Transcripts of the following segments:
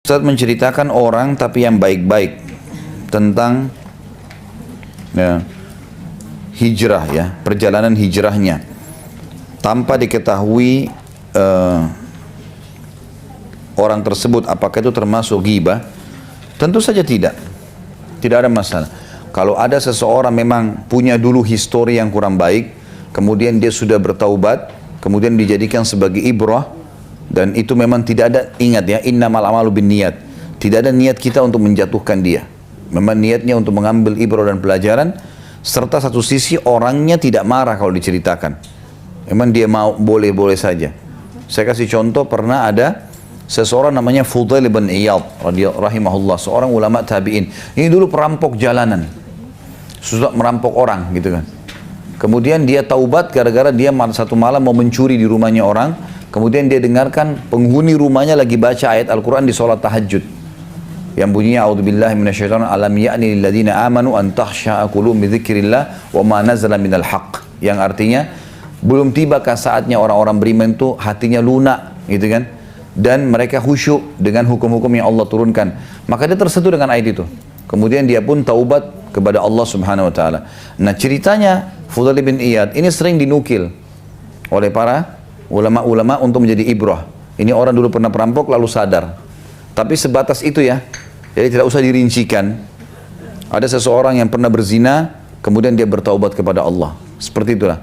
Ustaz menceritakan orang tapi yang baik-baik tentang hijrah ya, perjalanan hijrahnya tanpa diketahui orang tersebut apakah itu termasuk ghibah. Tentu saja tidak ada masalah. Kalau ada seseorang memang punya dulu histori yang kurang baik, kemudian dia sudah bertaubat, kemudian dijadikan sebagai ibrah, dan itu memang tidak ada, ingat ya, innamal a'malu binniyat. Tidak ada niat kita untuk menjatuhkan dia. Memang niatnya untuk mengambil ibrah dan pelajaran, serta satu sisi orangnya tidak marah kalau diceritakan. Memang dia mau, boleh-boleh saja. Saya kasih contoh, pernah ada seseorang namanya Fudail bin Iyad rahimahullah, seorang ulama tabi'in. Ini dulu perampok jalanan, sudah merampok orang gitu kan. Kemudian dia taubat gara-gara dia satu malam mau mencuri di rumahnya orang. Kemudian dia dengarkan penghuni rumahnya lagi baca ayat Al-Quran di sholat tahajud, yang bunyinya a'udzubillahi minasyaitonir alam ya'ni lilladzina amanu an takhsha'a qulubuhum bidzikrillah wa ma nazala minal haqq, yang artinya belum tibakah saatnya orang-orang beriman itu hatinya lunak gitu kan, dan mereka khusyuk dengan hukum-hukum yang Allah turunkan. Maka dia tersentuh dengan ayat itu. Kemudian dia pun taubat kepada Allah Subhanahu wa taala. Nah, ceritanya Fudail bin Iyad ini sering dinukil oleh para ulama-ulama untuk menjadi ibrah. Ini orang dulu pernah perampok lalu sadar. Tapi sebatas itu ya. Jadi tidak usah dirincikan. Ada seseorang yang pernah berzina, kemudian dia bertaubat kepada Allah. Seperti itulah.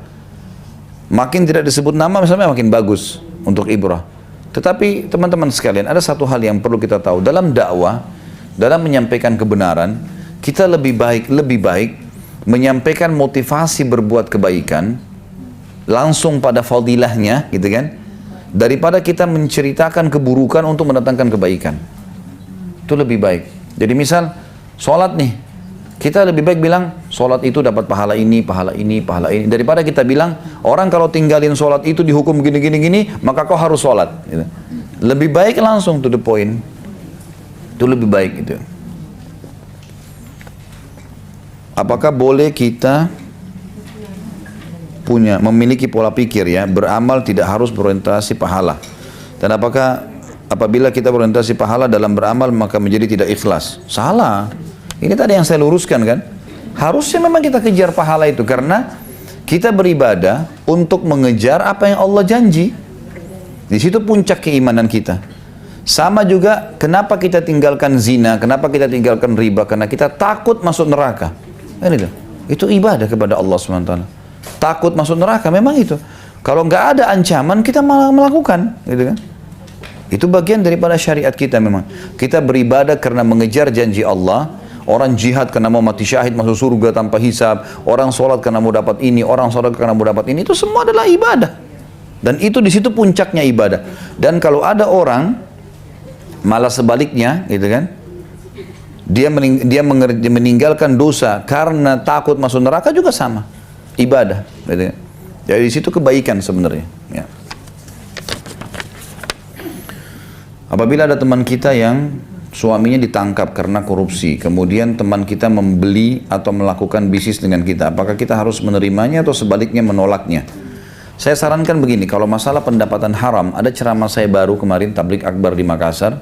Makin tidak disebut nama misalnya makin bagus untuk ibrah. Tetapi teman-teman sekalian, ada satu hal yang perlu kita tahu. Dalam dakwah, dalam menyampaikan kebenaran, kita lebih baik menyampaikan motivasi berbuat kebaikan langsung pada fadilahnya gitu kan, daripada kita menceritakan keburukan untuk mendatangkan kebaikan. Itu lebih baik. Jadi misal sholat nih, kita lebih baik bilang sholat itu dapat pahala ini, pahala ini, pahala ini, daripada kita bilang orang kalau tinggalin sholat itu dihukum gini, maka kau harus sholat gitu. Lebih baik langsung to the point. Itu lebih baik gitu. Apakah boleh kita memiliki pola pikir ya, beramal tidak harus berorientasi pahala? Dan apabila kita berorientasi pahala dalam beramal maka menjadi tidak ikhlas? Salah. Ini tadi yang saya luruskan kan. Harusnya memang kita kejar pahala itu karena kita beribadah untuk mengejar apa yang Allah janji. Di situ puncak keimanan kita. Sama juga kenapa kita tinggalkan zina, kenapa kita tinggalkan riba, karena kita takut masuk neraka. Itu ibadah kepada Allah SWT. Takut masuk neraka memang itu. Kalau nggak ada ancaman kita malah melakukan, gitu kan? Itu bagian daripada syariat kita memang. Kita beribadah karena mengejar janji Allah. Orang jihad karena mau mati syahid masuk surga tanpa hisab. Orang sholat karena mau dapat ini, orang sholat karena mau dapat ini. Itu semua adalah ibadah. Dan itu di situ puncaknya ibadah. Dan kalau ada orang malah sebaliknya, gitu kan? Dia meninggalkan dosa karena takut masuk neraka juga sama. Ibadah. Jadi di situ kebaikan sebenarnya. Ya. Apabila ada teman kita yang suaminya ditangkap karena korupsi, kemudian teman kita membeli atau melakukan bisnis dengan kita, apakah kita harus menerimanya atau sebaliknya menolaknya? Saya sarankan begini, kalau masalah pendapatan haram, ada ceramah saya baru kemarin, Tablik Akbar di Makassar,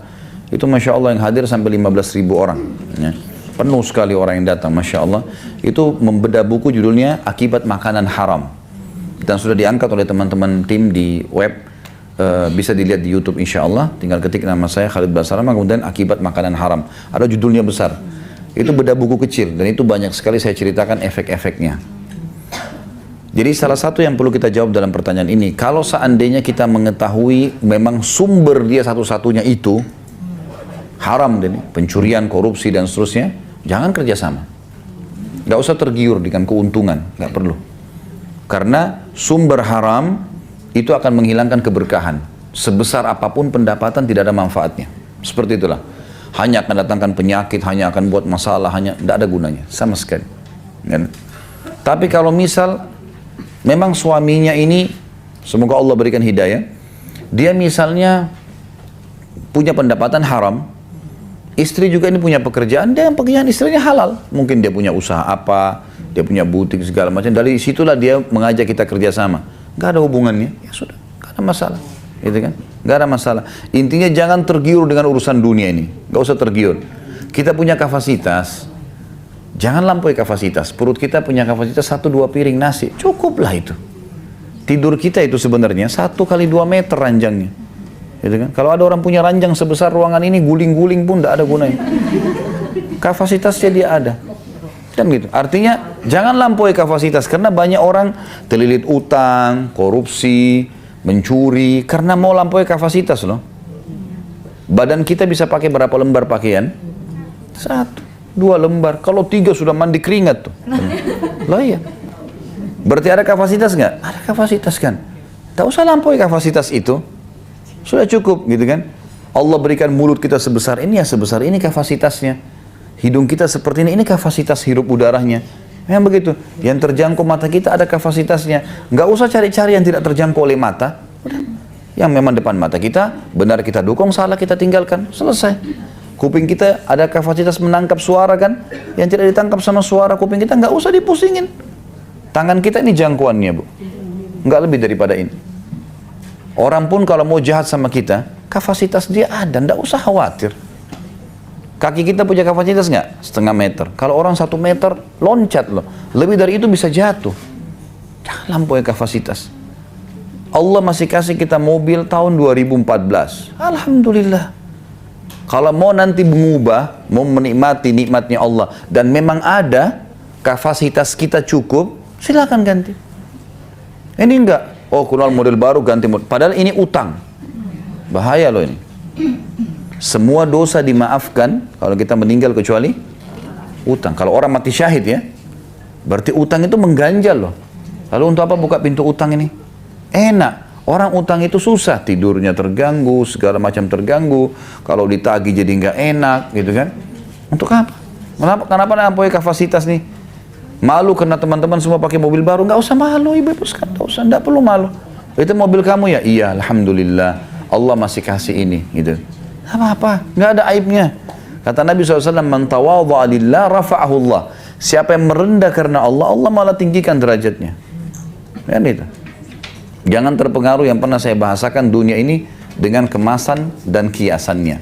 itu Masya Allah yang hadir sampai 15.000 orang. Ya. Penuh sekali orang yang datang, Masya Allah. Itu membedah buku judulnya Akibat Makanan Haram. Dan sudah diangkat oleh teman-teman tim di web, bisa dilihat di YouTube insya Allah. Tinggal ketik nama saya Khalid Basarama, kemudian Akibat Makanan Haram. Ada judulnya besar. Itu bedah buku kecil, dan itu banyak sekali saya ceritakan efek-efeknya. Jadi salah satu yang perlu kita jawab dalam pertanyaan ini, kalau seandainya kita mengetahui memang sumber dia satu-satunya itu haram, pencurian, korupsi dan seterusnya, jangan kerjasama. Gak usah tergiur dengan keuntungan, gak perlu. Karena sumber haram itu akan menghilangkan keberkahan. Sebesar apapun pendapatan tidak ada manfaatnya. Seperti itulah. Hanya akan datangkan penyakit, hanya akan buat masalah, tidak ada gunanya sama sekali. Tapi kalau misal memang suaminya ini, semoga Allah berikan hidayah, dia misalnya punya pendapatan haram, istri juga ini punya pekerjaan, dia pekerjaan istrinya halal. Mungkin dia punya usaha apa, dia punya butik segala macam. Dari situlah dia mengajak kita kerjasama. Gak ada hubungannya, ya sudah, gak ada masalah, gitu kan? nggak ada masalah. Intinya jangan tergiur dengan urusan dunia ini, nggak usah tergiur. Kita punya kapasitas, jangan lampaui kapasitas. Perut kita punya kapasitas 1-2 piring nasi, cukuplah itu. Tidur kita itu sebenarnya 1 kali 2 meter ranjangnya. Gitu kan? Kalau ada orang punya ranjang sebesar ruangan ini, guling-guling pun tidak ada gunanya. Kapasitasnya dia ada. Kan gitu. Artinya jangan lampaui kapasitas, karena banyak orang terlilit utang, korupsi, mencuri, karena mau lampaui kapasitas loh. Badan kita bisa pakai berapa lembar pakaian? 1, 2 lembar. Kalau 3 sudah mandi keringat tuh. Lah iya. Berarti ada kapasitas nggak? Ada kapasitas kan. Tak usah lampaui kapasitas itu. Sudah cukup gitu kan. Allah berikan mulut kita sebesar ini, ya sebesar ini kapasitasnya. Hidung kita seperti ini kapasitas hirup udaranya. Memang begitu. Yang terjangkau mata kita ada kapasitasnya. Nggak usah cari-cari yang tidak terjangkau oleh mata. Udah. Yang memang depan mata kita, benar kita dukung, salah kita tinggalkan. Selesai. Kuping kita ada kapasitas menangkap suara kan. Yang tidak ditangkap sama suara kuping kita nggak usah dipusingin. Tangan kita ini jangkauannya, Bu. Nggak lebih daripada ini. Orang pun kalau mau jahat sama kita, kapasitas dia ada, nggak usah khawatir. Kaki kita punya kapasitas nggak? 0,5 meter. Kalau orang 1 meter, loncat loh. Lebih dari itu bisa jatuh. Jangan lampaui kapasitas. Allah masih kasih kita mobil tahun 2014. Alhamdulillah. Kalau mau nanti mengubah, mau menikmati nikmatnya Allah, dan memang ada, kapasitas kita cukup, silakan ganti. Ini enggak. Oh, keluar model baru ganti model. Padahal ini utang. Bahaya loh ini. Semua dosa dimaafkan kalau kita meninggal kecuali utang. Kalau orang mati syahid ya, berarti utang itu mengganjal loh. Lalu untuk apa buka pintu utang ini? Enak. Orang utang itu susah. Tidurnya terganggu, segala macam terganggu. Kalau ditagih jadi nggak enak gitu kan. Untuk apa? Kenapa lampaui kapasitas nih? Malu karena teman-teman semua pakai mobil baru, nggak usah malu, ibu-ibu sekarang nggak usah, nggak perlu malu. Itu mobil kamu ya? Iya, alhamdulillah, Allah masih kasih ini, gitu. Apa-apa, nggak ada aibnya. Kata Nabi SAW, man tawadha'a lillah rafa'ahu Allah. Siapa yang merendah karena Allah, Allah malah tinggikan derajatnya. Kan itu. Jangan terpengaruh yang pernah saya bahasakan dunia ini dengan kemasan dan kiasannya.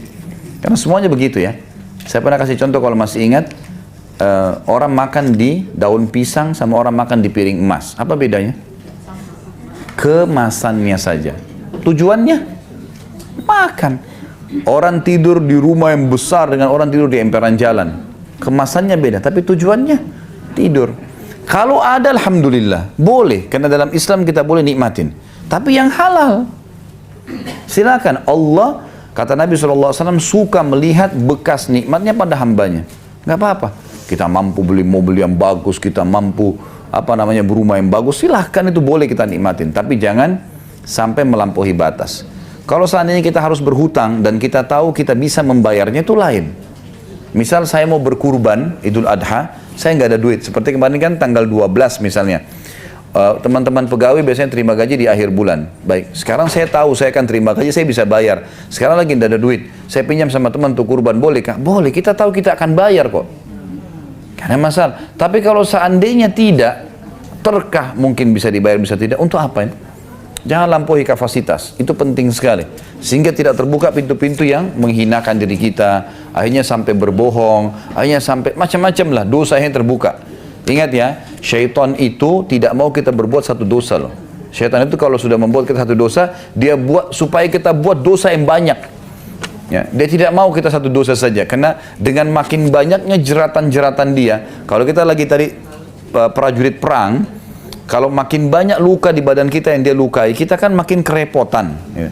Karena semuanya begitu ya. Saya pernah kasih contoh kalau masih ingat. Orang makan di daun pisang sama orang makan di piring emas. Apa bedanya? Kemasannya saja. Tujuannya? Makan. Orang tidur di rumah yang besar dengan orang tidur di emperan jalan. Kemasannya beda, tapi tujuannya tidur. Kalau ada, alhamdulillah, boleh. Karena dalam Islam kita boleh nikmatin. Tapi yang halal. Silakan. Allah, kata Nabi SAW, suka melihat bekas nikmatnya pada hambanya. Nggak apa-apa. Kita mampu beli mobil yang bagus, kita mampu berumah yang bagus, silahkan itu boleh kita nikmatin. Tapi jangan sampai melampaui batas. Kalau seandainya kita harus berhutang dan kita tahu kita bisa membayarnya, itu lain. Misal saya mau berkurban Idul Adha, saya nggak ada duit. Seperti kemarin kan tanggal 12 misalnya. Teman-teman pegawai biasanya terima gaji di akhir bulan. Baik, sekarang saya tahu saya akan terima gaji, saya bisa bayar. Sekarang lagi tidak ada duit. Saya pinjam sama teman untuk kurban, boleh kah? Boleh, kita tahu kita akan bayar kok. Karena masalah. Tapi kalau seandainya tidak, terkah mungkin bisa dibayar, bisa tidak. Untuk apa ini? Jangan lampaui kapasitas. Itu penting sekali. Sehingga tidak terbuka pintu-pintu yang menghinakan diri kita. Akhirnya sampai berbohong. Akhirnya sampai macam-macam lah. Dosa yang terbuka. Ingat ya, syaitan itu tidak mau kita berbuat satu dosa loh. Syaitan itu kalau sudah membuat kita satu dosa, dia buat supaya kita buat dosa yang banyak. Ya, dia tidak mau kita satu dosa saja, karena dengan makin banyaknya jeratan-jeratan dia, kalau kita lagi tadi prajurit perang, kalau makin banyak luka di badan kita yang dia lukai, kita kan makin kerepotan. Ya.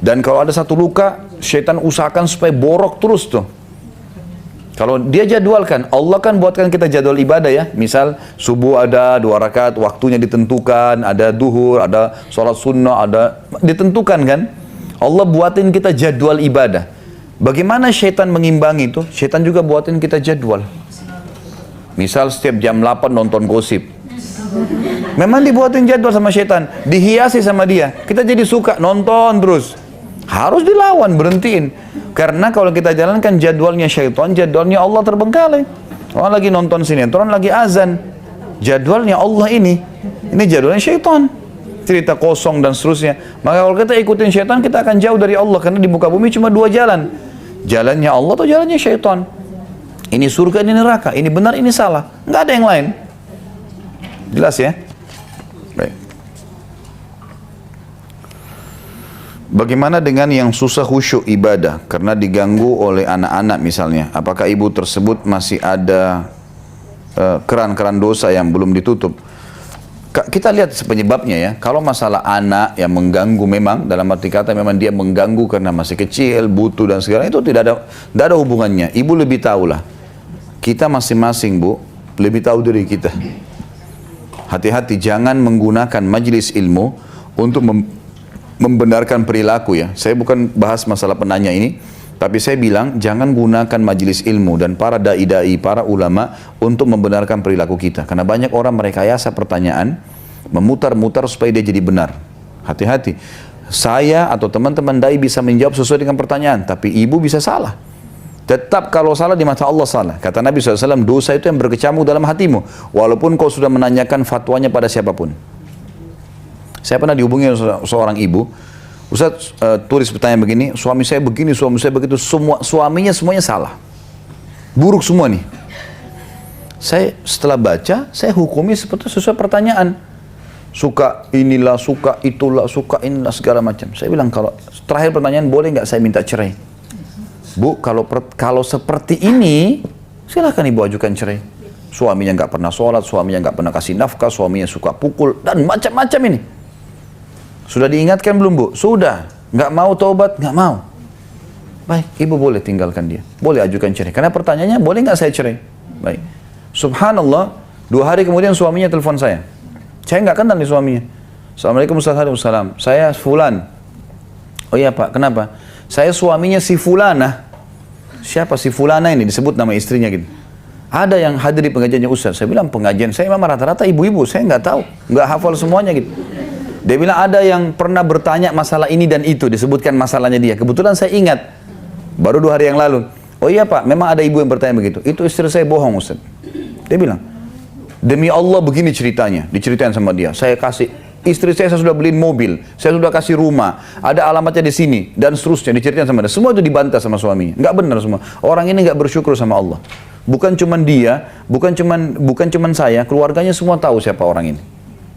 Dan kalau ada satu luka, syaitan usahakan supaya borok terus tuh. Kalau dia jadwalkan, Allah kan buatkan kita jadwal ibadah ya. Misal subuh ada 2 rakaat, waktunya ditentukan, ada duhur, ada sholat sunnah, ada ditentukan kan. Allah buatin kita jadwal ibadah. Bagaimana syaitan mengimbangi itu? Syaitan juga buatin kita jadwal. Misal setiap jam 8 nonton gosip. Memang dibuatin jadwal sama syaitan. Dihiasi sama dia. Kita jadi suka nonton terus. Harus dilawan, berhentiin. Karena kalau kita jalankan jadwalnya syaitan, jadwalnya Allah terbengkalai. Orang lagi nonton sinetron, lagi azan. Jadwalnya Allah ini jadwalnya syaitan. cerita kosong dan seterusnya. Maka kalau kita ikutin syaitan, kita akan jauh dari Allah, karena di muka bumi cuma dua jalan. Jalannya Allah atau jalannya syaitan. Ini surga, ini neraka, ini benar, ini salah. Nggak ada yang lain. Jelas ya? Baik. Bagaimana dengan yang susah khusyuk ibadah karena diganggu oleh anak-anak misalnya? Apakah ibu tersebut masih ada keran-keran dosa yang belum ditutup? Kita lihat penyebabnya ya. Kalau masalah anak yang mengganggu, memang dalam arti kata memang dia mengganggu karena masih kecil, butuh dan segala itu tidak ada hubungannya. Ibu lebih tahu lah. Kita masing-masing bu lebih tahu dari kita. Hati-hati, jangan menggunakan majelis ilmu untuk membenarkan perilaku ya. Saya bukan bahas masalah penanya ini, tapi saya bilang jangan gunakan majelis ilmu dan para dai-dai, para ulama untuk membenarkan perilaku kita. Karena banyak orang merekayasa pertanyaan, memutar-mutar supaya dia jadi benar. Hati-hati. Saya atau teman-teman dai bisa menjawab sesuai dengan pertanyaan, tapi ibu bisa salah. Tetap kalau salah di mata Allah salah. Kata Nabi SAW, dosa itu yang berkecamuk dalam hatimu, walaupun kau sudah menanyakan fatwanya pada siapapun. Saya pernah dihubungi seorang ibu, Ustaz tulis pertanyaan begini, suami saya begini, suami saya begitu, suaminya semuanya salah. Buruk semua nih. Saya setelah baca, saya hukumi seperti sesuai pertanyaan. Suka inilah, suka itulah, suka inilah, segala macam. Saya bilang, kalau terakhir pertanyaan, boleh nggak saya minta cerai? Bu, kalau seperti ini, silahkan ibu ajukan cerai. Suaminya nggak pernah sholat, suaminya nggak pernah kasih nafkah, suaminya suka pukul, dan macam-macam ini. Sudah diingatkan belum bu? Sudah. Nggak mau taubat? Nggak mau. Baik, ibu boleh tinggalkan dia. Boleh ajukan cerai. Karena pertanyaannya, boleh nggak saya cerai? Baik. Subhanallah, 2 hari kemudian suaminya telepon saya. Saya nggak kenal nih suaminya. Assalamualaikum warahmatullahi wabarakatuh. Saya Fulan. Oh iya pak, kenapa? Saya suaminya si Fulana. Siapa si Fulana ini? Disebut nama istrinya gitu. Ada yang hadir di pengajiannya Ustaz. Saya bilang, pengajian saya memang rata-rata ibu-ibu. Saya nggak tahu, nggak hafal semuanya gitu. Dia bilang ada yang pernah bertanya masalah ini dan itu. Disebutkan masalahnya dia. Kebetulan saya ingat. Baru 2 hari yang lalu. Oh iya pak, memang ada ibu yang bertanya begitu. Itu istri saya bohong Ustaz. Dia bilang, demi Allah begini ceritanya. Diceritain sama dia. Saya kasih. Istri saya sudah beliin mobil, saya sudah kasih rumah, ada alamatnya di sini, dan seterusnya, diceritain sama dia. Semua itu dibantah sama suaminya. Nggak benar semua. Orang ini nggak bersyukur sama Allah. Bukan cuman dia, bukan cuman saya, keluarganya semua tahu siapa orang ini.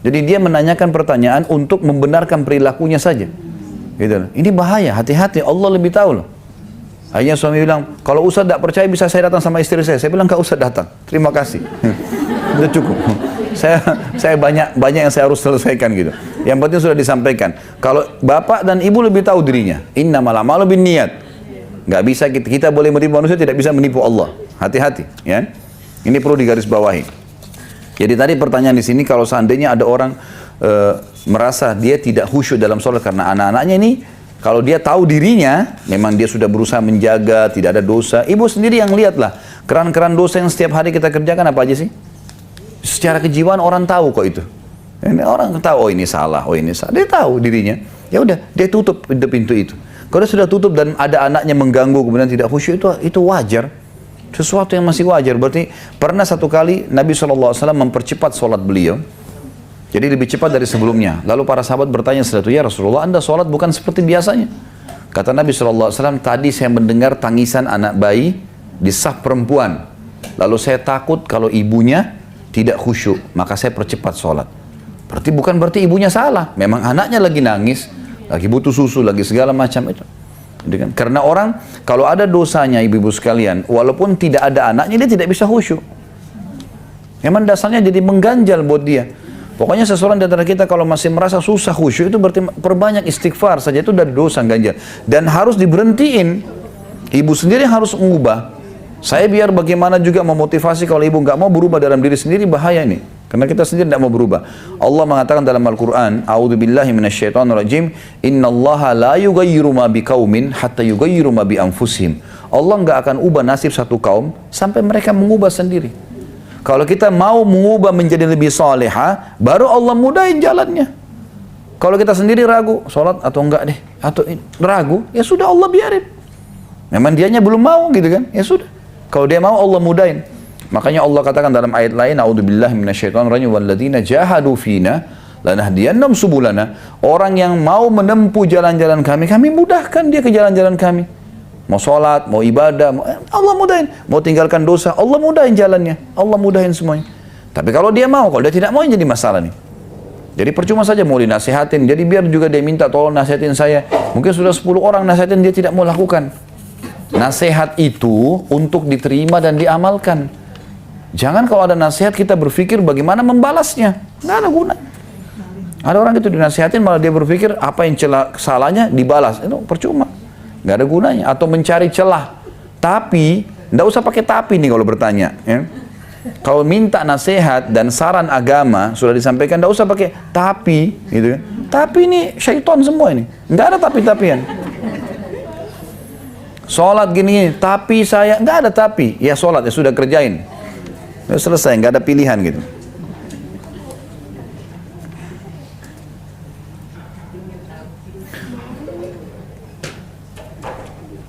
Jadi dia menanyakan pertanyaan untuk membenarkan perilakunya saja. Gitu. Ini bahaya, hati-hati, Allah lebih tahu loh. Akhirnya suami bilang, kalau Ustaz tidak percaya bisa saya datang sama istri saya. Saya bilang, nggak usah datang, terima kasih. Udah cukup. Saya banyak yang saya harus selesaikan gitu. Yang penting sudah disampaikan. Kalau bapak dan ibu lebih tahu dirinya. Innamal a'malu binniyat. Nggak bisa kita boleh menipu manusia, tidak bisa menipu Allah. Hati-hati, ya. Ini perlu digarisbawahi. Jadi tadi pertanyaan di sini, kalau seandainya ada orang merasa dia tidak khusyuk dalam sholat karena anak-anaknya ini, kalau dia tahu dirinya, memang dia sudah berusaha menjaga, tidak ada dosa. Ibu sendiri yang lihatlah, keran-keran dosa yang setiap hari kita kerjakan apa aja sih? Secara kejiwaan orang tahu kok itu. Ini orang tahu, oh ini salah, oh ini salah. Dia tahu dirinya. Ya udah, dia tutup pintu itu. Kalau dia sudah tutup dan ada anaknya mengganggu kemudian tidak khusyuk, itu wajar. Sesuatu yang masih wajar. Berarti pernah satu kali Nabi SAW mempercepat sholat beliau. Jadi lebih cepat dari sebelumnya. Lalu para sahabat bertanya setelah itu, ya Rasulullah, Anda sholat bukan seperti biasanya. Kata Nabi SAW, tadi saya mendengar tangisan anak bayi di saf perempuan. Lalu saya takut kalau ibunya tidak khusyuk, maka saya percepat sholat. Berarti ibunya salah. Memang anaknya lagi nangis, lagi butuh susu, lagi segala macam itu. Karena orang, kalau ada dosanya ibu-ibu sekalian, walaupun tidak ada anaknya, dia tidak bisa khusyuk. Memang dasarnya jadi mengganjal buat dia. Pokoknya seseorang di antara kita kalau masih merasa susah khusyuk, itu berarti perbanyak istighfar saja, itu dari dosa ganjal. Dan harus diberhentiin. Ibu sendiri harus mengubah. Saya biar bagaimana juga memotivasi kalau ibu nggak mau berubah dalam diri sendiri, bahaya ini. Karena kita sendiri tidak mau berubah. Allah mengatakan dalam Al-Quran, A'udzubillahi minasyaitonirrajim, Innallaha la yughayyiru ma biqaumin hatta yughayyiru ma bi anfusihim. Allah nggak akan ubah nasib satu kaum sampai mereka mengubah sendiri. Kalau kita mau mengubah menjadi lebih salihah, baru Allah mudahin jalannya. Kalau kita sendiri ragu, sholat atau enggak deh, atau ragu, ya sudah Allah biarin. Memang dianya belum mau gitu kan, ya sudah. Kalau dia mau Allah mudahin. Makanya Allah katakan dalam ayat lain, A'udzubillahi minasyaitonirrajim, walladzina jahadu fina lanahdiyannahum subulana. Orang yang mau menempuh jalan-jalan kami, kami mudahkan dia ke jalan-jalan kami. Mau sholat, mau ibadah, Allah mudahin. Mau tinggalkan dosa, Allah mudahin jalannya. Allah mudahin semuanya. Tapi kalau dia mau, kalau dia tidak mau, jadi masalah nih. Jadi percuma saja mau dinasihatin. Jadi biar juga dia minta tolong nasihatin saya. Mungkin sudah 10 orang nasihatin, dia tidak mau lakukan. Nasihat itu untuk diterima dan diamalkan. Jangan kalau ada nasihat kita berpikir bagaimana membalasnya. Nggak ada guna. Ada orang itu dinasihatin malah dia berpikir apa yang salahnya dibalas. Itu percuma. Nggak ada gunanya. Atau mencari celah. Tapi, nggak usah pakai tapi nih kalau bertanya. Ya. Kalau minta nasihat dan saran agama sudah disampaikan, nggak usah pakai tapi. Gitu. Tapi ini syaitan semua ini. Nggak ada tapi-tapian. Sholat gini, tapi saya, nggak ada tapi. Ya sholat, ya sudah kerjain. Ya selesai, nggak ada pilihan gitu.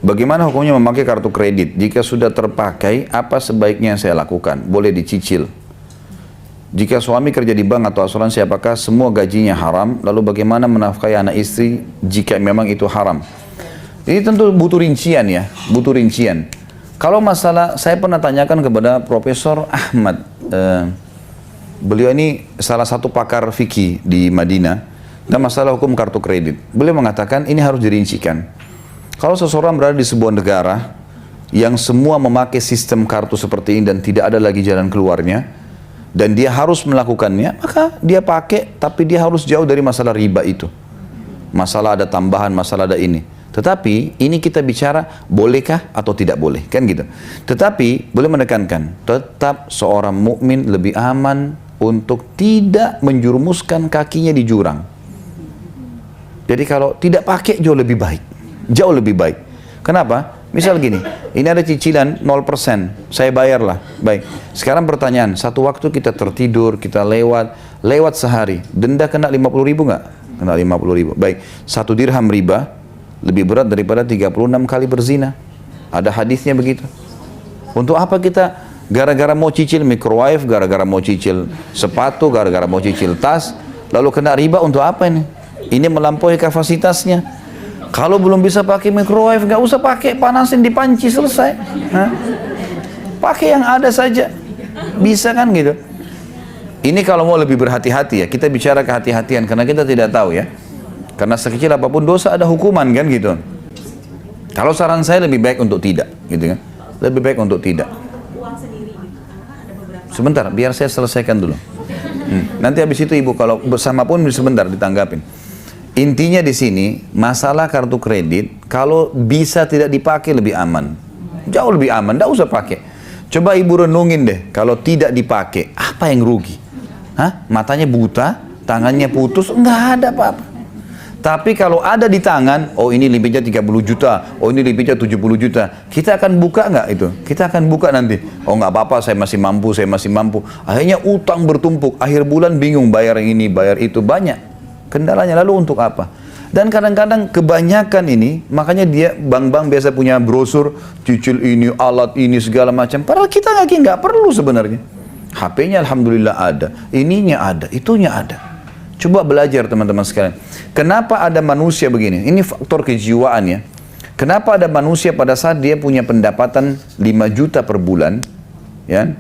Bagaimana hukumnya memakai kartu kredit? Jika sudah terpakai, apa sebaiknya saya lakukan? Boleh dicicil. Jika suami kerja di bank atau asuransi, apakah semua gajinya haram? Lalu bagaimana menafkahi anak istri jika memang itu haram? Ini tentu butuh rincian ya, butuh rincian. Kalau masalah, saya pernah tanyakan kepada Profesor Ahmad. Beliau ini salah satu pakar fikih di Madinah. Dan masalah hukum kartu kredit. Beliau mengatakan ini harus dirincikan. Kalau seseorang berada di sebuah negara yang semua memakai sistem kartu seperti ini dan tidak ada lagi jalan keluarnya, dan dia harus melakukannya, maka dia pakai, tapi dia harus jauh dari masalah riba itu. Masalah ada tambahan, masalah ada ini. Tetapi ini kita bicara bolehkah atau tidak boleh, kan gitu. Tetapi boleh menekankan, tetap seorang mukmin lebih aman untuk tidak menjurumuskan kakinya di jurang. Jadi kalau tidak pakai jauh lebih baik. Jauh lebih baik. Kenapa? Misal gini, ini ada cicilan 0%, saya bayarlah. Baik, sekarang pertanyaan, satu waktu kita tertidur, kita lewat sehari, denda kena 50 ribu nggak? Kena 50 ribu. Baik, 1 dirham riba, lebih berat daripada 36 kali berzina. Ada hadisnya begitu. Untuk apa kita gara-gara mau cicil microwave, gara-gara mau cicil sepatu, gara-gara mau cicil tas, lalu kena riba untuk apa ini? Ini melampaui kapasitasnya. Kalau belum bisa pakai microwave, nggak usah pakai, panasin di panci, selesai. Hah? Pakai yang ada saja, bisa kan gitu. Ini kalau mau lebih berhati-hati ya, kita bicara kehati-hatian karena kita tidak tahu ya. Karena sekecil apapun dosa ada hukuman kan gitu. Kalau saran saya lebih baik untuk tidak, gitu kan? Lebih baik untuk tidak. Sebentar, biar saya selesaikan dulu. Nanti habis itu ibu kalau bersama pun sebentar ditanggapin. Intinya di sini, masalah kartu kredit, kalau bisa tidak dipakai lebih aman. Jauh lebih aman, tidak usah pakai. Coba ibu renungin deh, kalau tidak dipakai, apa yang rugi? Hah? Matanya buta, tangannya putus, nggak ada apa-apa. Tapi kalau ada di tangan, oh ini limitnya 30 juta, oh ini limitnya 70 juta. Kita akan buka nggak itu? Kita akan buka nanti. Oh nggak apa-apa, saya masih mampu, saya masih mampu. Akhirnya utang bertumpuk, akhir bulan bingung bayar yang ini, bayar itu, banyak. Kendalanya lalu untuk apa? Dan kadang-kadang kebanyakan ini, makanya dia bank-bank biasa punya brosur, cicil ini, alat ini, segala macam. Padahal kita nggak perlu sebenarnya. HP-nya alhamdulillah ada, ininya ada, itunya ada. Coba belajar teman-teman sekalian. Kenapa ada manusia begini? Ini faktor kejiwaan ya. Kenapa ada manusia pada saat dia punya pendapatan 5 juta per bulan, ya,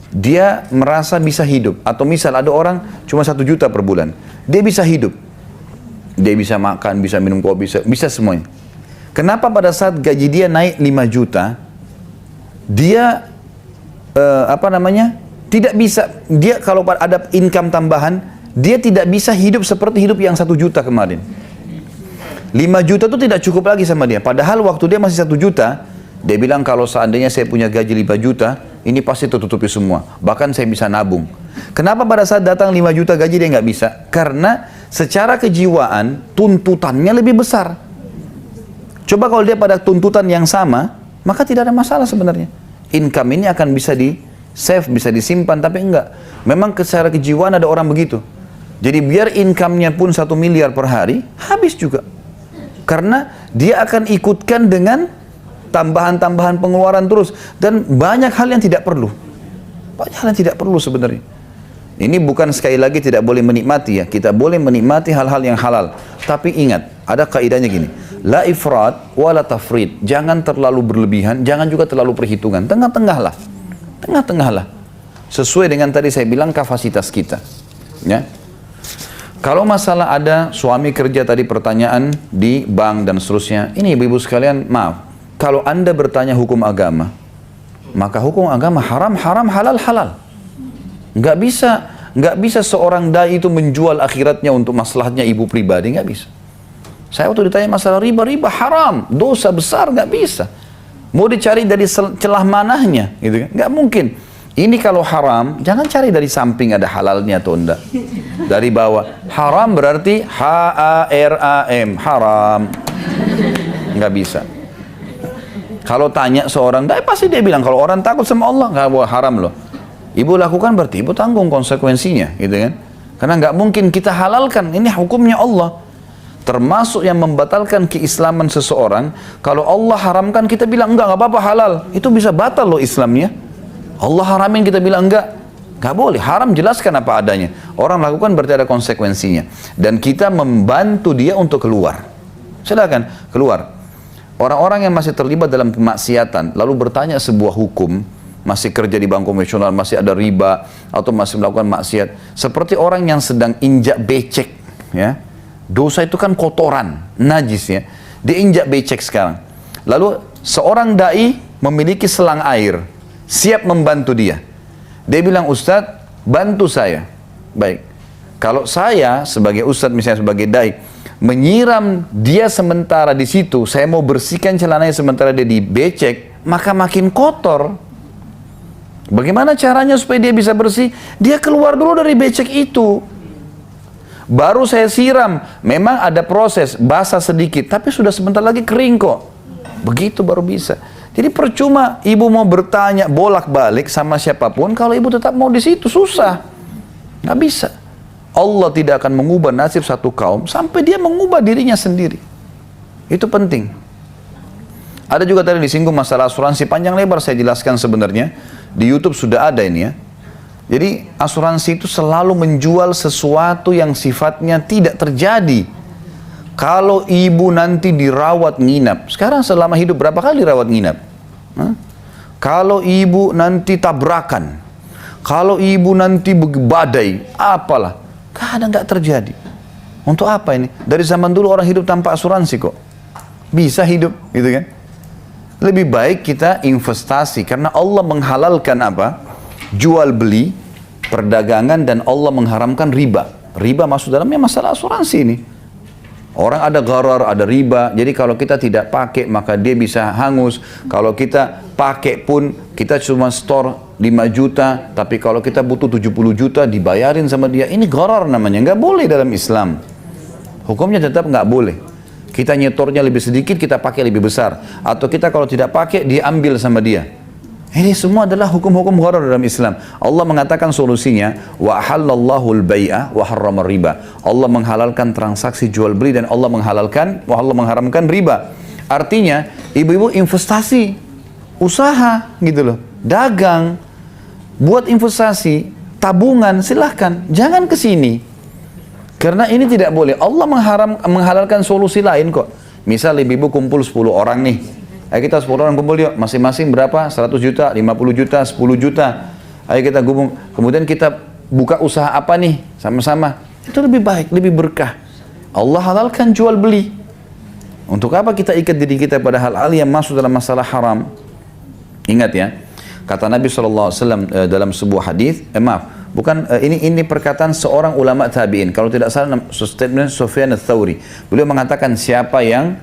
dia merasa bisa hidup. Atau misal ada orang cuma 1 juta per bulan, dia bisa hidup, dia bisa makan, bisa minum kopi, bisa semuanya. Kenapa pada saat gaji dia naik 5 juta, dia tidak bisa, dia kalau ada income tambahan, dia tidak bisa hidup seperti hidup yang 1 juta kemarin. 5 juta itu tidak cukup lagi sama dia. Padahal waktu dia masih 1 juta, dia bilang kalau seandainya saya punya gaji 5 juta, ini pasti tertutupi semua. Bahkan saya bisa nabung. Kenapa pada saat datang 5 juta gaji dia nggak bisa? Karena secara kejiwaan tuntutannya lebih besar. Coba kalau dia pada tuntutan yang sama, maka tidak ada masalah sebenarnya. Income ini akan bisa di save, bisa disimpan, tapi enggak. Memang secara kejiwaan ada orang begitu. Jadi biar income-nya pun 1 miliar per hari, habis juga. Karena dia akan ikutkan dengan tambahan-tambahan pengeluaran terus. Dan banyak hal yang tidak perlu. Banyak hal yang tidak perlu sebenarnya. Ini bukan sekali lagi tidak boleh menikmati ya. Kita boleh menikmati hal-hal yang halal. Tapi ingat, ada kaidahnya gini. La ifrat wa la tafrit. Jangan terlalu berlebihan, jangan juga terlalu perhitungan. Tengah-tengah lah. Tengah-tengah lah. Sesuai dengan tadi saya bilang kapasitas kita. Ya. Kalau masalah ada suami kerja tadi pertanyaan di bank dan seterusnya. Ini ibu-ibu sekalian, maaf. Kalau Anda bertanya hukum agama, maka hukum agama haram, haram, halal, halal. Nggak bisa seorang dai itu menjual akhiratnya untuk masalahnya ibu pribadi, nggak bisa. Saya waktu ditanya masalah riba, riba haram, dosa besar, nggak bisa. Mau dicari dari celah manahnya, gitu kan? Nggak mungkin. Ini kalau haram, jangan cari dari samping ada halalnya atau enggak. Dari bawah. Haram berarti H-A-R-A-M, haram. Nggak bisa. Kalau tanya seorang dai, pasti dia bilang, kalau orang takut sama Allah, nggak boleh haram loh. Ibu lakukan berarti ibu tanggung konsekuensinya, gitu kan? Karena nggak mungkin kita halalkan, ini hukumnya Allah. Termasuk yang membatalkan keislaman seseorang, kalau Allah haramkan kita bilang enggak apa-apa halal, itu bisa batal loh Islamnya. Allah haramin kita bilang enggak boleh, haram jelaskan apa adanya. Orang lakukan berarti ada konsekuensinya. Dan kita membantu dia untuk keluar. Silakan keluar. Orang-orang yang masih terlibat dalam kemaksiatan, lalu bertanya sebuah hukum, masih kerja di bank konvensional, masih ada riba, atau masih melakukan maksiat. Seperti orang yang sedang injak becek, ya. Dosa itu kan kotoran, najis ya. Dia injak becek sekarang. Lalu seorang dai memiliki selang air, siap membantu dia. Dia bilang, Ustadz, bantu saya. Baik. Kalau saya sebagai Ustadz, misalnya sebagai dai, menyiram dia sementara di situ, saya mau bersihkan celananya sementara dia dibecek, maka makin kotor. Bagaimana caranya supaya dia bisa bersih? Dia keluar dulu dari becek itu. Baru saya siram. Memang ada proses, basah sedikit, tapi sudah sebentar lagi kering kok. Begitu baru bisa. Jadi percuma ibu mau bertanya bolak-balik sama siapapun, kalau ibu tetap mau di situ, susah. Nggak bisa. Allah tidak akan mengubah nasib satu kaum sampai dia mengubah dirinya sendiri. Itu penting. Ada juga tadi disinggung masalah asuransi, panjang lebar saya jelaskan sebenarnya. Di YouTube sudah ada ini ya. Jadi asuransi itu selalu menjual sesuatu yang sifatnya tidak terjadi. Kalau ibu nanti dirawat nginap, sekarang selama hidup berapa kali dirawat nginap? Hah? Kalau ibu nanti tabrakan, kalau ibu nanti badai, apalah, kadang nggak terjadi. Untuk apa ini? Dari zaman dulu orang hidup tanpa asuransi kok. Bisa hidup, gitu kan? Lebih baik kita investasi, karena Allah menghalalkan apa? Jual beli, perdagangan, dan Allah mengharamkan riba. Riba masuk dalamnya masalah asuransi ini. Orang ada gharar, ada riba, jadi kalau kita tidak pakai maka dia bisa hangus. Kalau kita pakai pun kita cuma store 5 juta, tapi kalau kita butuh 70 juta dibayarin sama dia. Ini gharar namanya, nggak boleh dalam Islam. Hukumnya tetap nggak boleh. Kita nyetornya lebih sedikit, kita pakai lebih besar. Atau kita kalau tidak pakai, dia ambil sama dia. Ini semua adalah hukum-hukum gharar dalam Islam. Allah mengatakan solusinya, wa halallahu al-bai'a wa harrama riba. Allah menghalalkan transaksi jual beli dan Allah mengharamkan riba. Artinya, ibu-ibu investasi, usaha gitu loh, dagang, buat investasi, tabungan, silahkan, jangan ke sini. Karena ini tidak boleh. Allah menghalalkan solusi lain kok. Misal ibu-ibu kumpul 10 orang nih. Ayo kita 10 orang kumpul yuk. Masing-masing berapa? 100 juta, 50 juta, 10 juta. Ayo kita gabung. Kemudian kita buka usaha apa nih? Sama-sama. Itu lebih baik, lebih berkah. Allah halalkan jual beli. Untuk apa kita ikat diri kita pada hal-hal yang masuk dalam masalah haram? Ingat ya. Kata Nabi SAW dalam sebuah hadis, ini perkataan seorang ulama tabi'in. Kalau tidak salah statement Sufyan ats-Tsauri. Beliau mengatakan siapa yang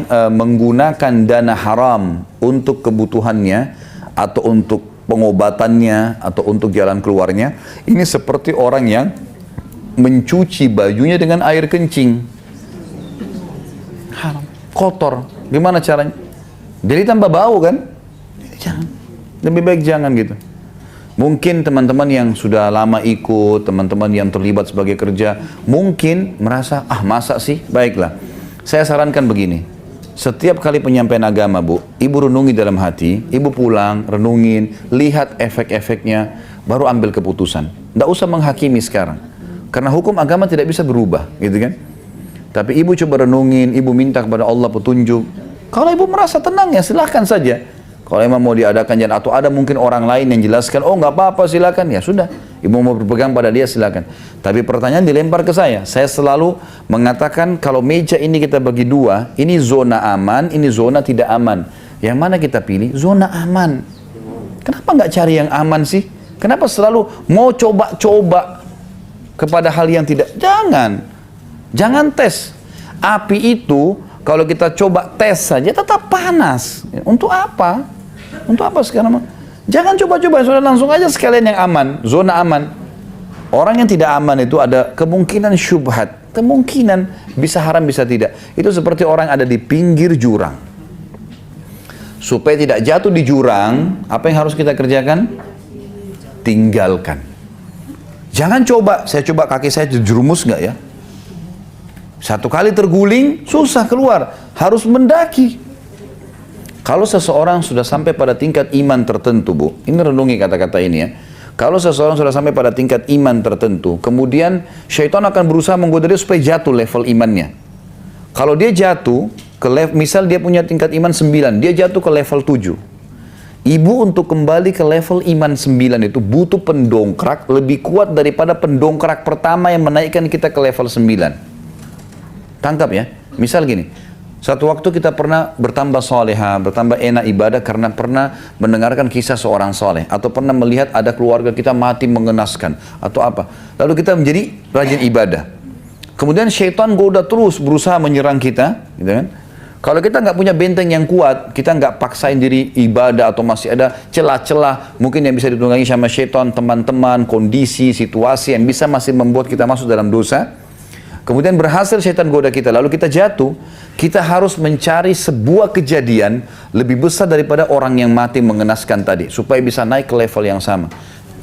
menggunakan dana haram untuk kebutuhannya atau untuk pengobatannya atau untuk jalan keluarnya, ini seperti orang yang mencuci bajunya dengan air kencing. Haram, kotor. Gimana caranya? Jadi tambah bau kan? Jangan. Lebih baik jangan gitu. Mungkin teman-teman yang sudah lama ikut, teman-teman yang terlibat sebagai kerja, mungkin merasa, masa sih? Baiklah. Saya sarankan begini. Setiap kali penyampaian agama, Bu, ibu renungi dalam hati, ibu pulang, renungin, lihat efek-efeknya. baru ambil keputusan. Tidak usah menghakimi sekarang. Karena hukum agama tidak bisa berubah, gitu kan? Tapi ibu coba renungin, ibu minta kepada Allah petunjuk. Kalau ibu merasa tenang ya silahkan saja. Kalau emang mau diadakan jangan, atau ada mungkin orang lain yang jelaskan, oh nggak apa-apa silakan, ya sudah. Ibu mau berpegang pada dia silakan. Tapi pertanyaan dilempar ke saya. Saya selalu mengatakan kalau meja ini kita bagi dua, ini zona aman, ini zona tidak aman. Yang mana kita pilih? Zona aman. Kenapa nggak cari yang aman sih? Kenapa selalu mau coba-coba kepada hal yang tidak? Jangan tes. Api itu kalau kita coba tes saja tetap panas. Untuk apa? Untuk apa sekarang? Jangan coba-coba, sudah langsung aja sekalian yang aman, zona aman. Orang yang tidak aman itu ada kemungkinan syubhat, kemungkinan bisa haram bisa tidak. Itu seperti orang ada di pinggir jurang. Supaya tidak jatuh di jurang, apa yang harus kita kerjakan? Tinggalkan. Jangan coba, saya coba kaki saya terjerumus nggak ya? Satu kali terguling, susah keluar. Harus mendaki. Kalau seseorang sudah sampai pada tingkat iman tertentu, Bu, ini renungi kata-kata ini ya. Kalau seseorang sudah sampai pada tingkat iman tertentu, kemudian syaitan akan berusaha menggoda dia supaya jatuh level imannya. Kalau dia jatuh, misal dia punya tingkat iman 9, dia jatuh ke level 7. Ibu untuk kembali ke level iman 9 itu butuh pendongkrak lebih kuat daripada pendongkrak pertama yang menaikkan kita ke level 9. Tangkap ya, misal gini. Satu waktu kita pernah bertambah soleha, bertambah enak ibadah karena pernah mendengarkan kisah seorang soleh. Atau pernah melihat ada keluarga kita mati mengenaskan. Atau apa. Lalu kita menjadi rajin ibadah. Kemudian syaitan goda terus berusaha menyerang kita. Gitu kan? Kalau kita nggak punya benteng yang kuat, kita nggak paksain diri ibadah atau masih ada celah-celah mungkin yang bisa ditunggangi sama syaitan, teman-teman, kondisi, situasi yang bisa masih membuat kita masuk dalam dosa. Kemudian berhasil syaitan goda kita, lalu kita jatuh, kita harus mencari sebuah kejadian lebih besar daripada orang yang mati mengenaskan tadi, supaya bisa naik ke level yang sama.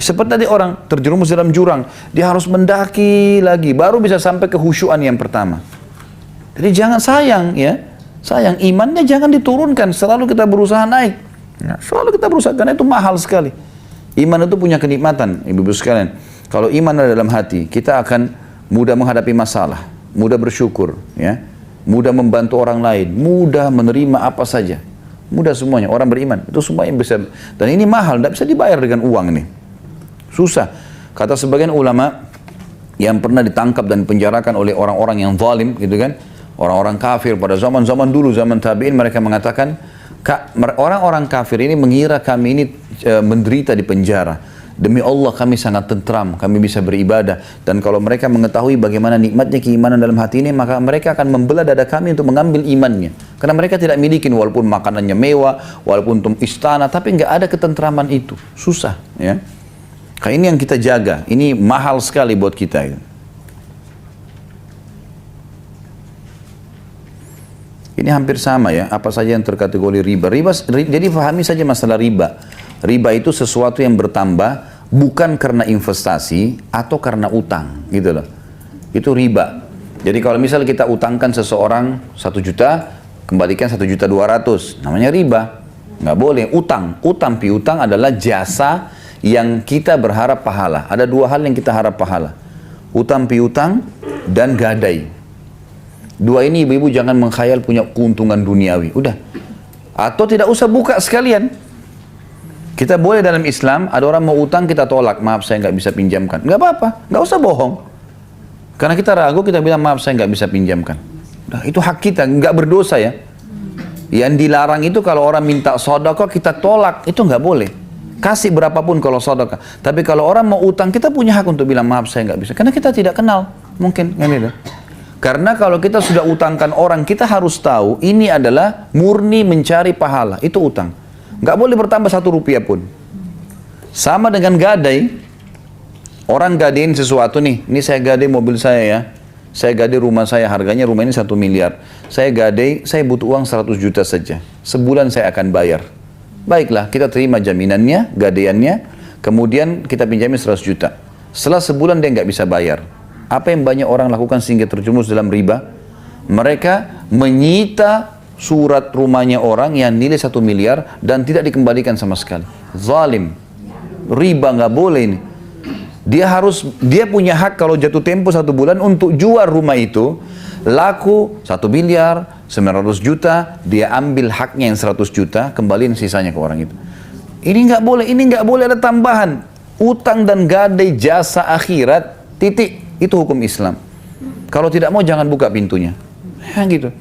Seperti tadi orang terjerumus dalam jurang, dia harus mendaki lagi, baru bisa sampai kehusyuan yang pertama. Jadi jangan sayang ya, sayang imannya jangan diturunkan, selalu kita berusaha naik. Nah, selalu kita berusaha, karena itu mahal sekali. Iman itu punya kenikmatan, ibu-ibu sekalian. Kalau iman ada dalam hati, kita akan mudah menghadapi masalah, mudah bersyukur, ya, mudah membantu orang lain, mudah menerima apa saja, mudah semuanya. Orang beriman itu semua yang bisa, dan ini mahal, tidak bisa dibayar dengan uang ini, susah. Kata sebagian ulama yang pernah ditangkap dan penjarakan oleh orang-orang yang zalim, gitu kan, orang-orang kafir pada zaman-zaman dulu, zaman tabi'in, mereka mengatakan, orang-orang kafir ini mengira kami ini menderita di penjara. Demi Allah kami sangat tentram, kami bisa beribadah. Dan kalau mereka mengetahui bagaimana nikmatnya keimanan dalam hati ini, maka mereka akan membelah dada kami untuk mengambil imannya. Karena mereka tidak miliki walaupun makanannya mewah, walaupun istana, tapi nggak ada ketentraman itu. Susah. Ya. Kayak ini yang kita jaga, ini mahal sekali buat kita. Ini hampir sama ya, apa saja yang terkategori riba. Jadi pahami saja masalah riba. Riba itu sesuatu yang bertambah bukan karena investasi atau karena utang, gitu loh. Itu riba. Jadi kalau misal kita utangkan seseorang 1 juta, kembalikan 1.200.000, namanya riba. Nggak boleh. Utang piutang adalah jasa yang kita berharap pahala. Ada 2 hal yang kita harap pahala. Utang piutang dan gadai. 2 ini ibu-ibu jangan mengkhayal punya keuntungan duniawi. Udah. Atau tidak usah buka sekalian. Kita boleh dalam Islam, ada orang mau utang kita tolak, maaf saya nggak bisa pinjamkan. Nggak apa-apa, nggak usah bohong. Karena kita ragu, kita bilang maaf saya nggak bisa pinjamkan. Nah, itu hak kita, nggak berdosa ya. Yang dilarang itu kalau orang minta sedekah kita tolak, itu nggak boleh. Kasih berapapun kalau sedekah. Tapi kalau orang mau utang, kita punya hak untuk bilang maaf saya nggak bisa. Karena kita tidak kenal, mungkin kan itu. Karena kalau kita sudah utangkan orang, kita harus tahu ini adalah murni mencari pahala, itu utang. Nggak boleh bertambah 1 rupiah pun. Sama dengan gadai. Orang gadein sesuatu nih. Ini saya gadai mobil saya ya. Saya gadai rumah saya. Harganya rumah ini 1 miliar. Saya gadai, saya butuh uang 100 juta saja. Sebulan saya akan bayar. Baiklah, kita terima jaminannya, gadaiannya. Kemudian kita pinjamin 100 juta. Setelah sebulan dia nggak bisa bayar. Apa yang banyak orang lakukan sehingga terjerumus dalam riba? Mereka menyita surat rumahnya orang yang nilai 1 miliar dan tidak dikembalikan sama sekali. Zalim. riba nggak boleh ini. Dia punya hak kalau jatuh tempo 1 bulan untuk jual rumah itu, laku 1 miliar, 900 juta, dia ambil haknya yang 100 juta, kembaliin sisanya ke orang itu. Ini nggak boleh ada tambahan. Utang dan gadai jasa akhirat, titik. Itu hukum Islam. Kalau tidak mau jangan buka pintunya. Ya gitu.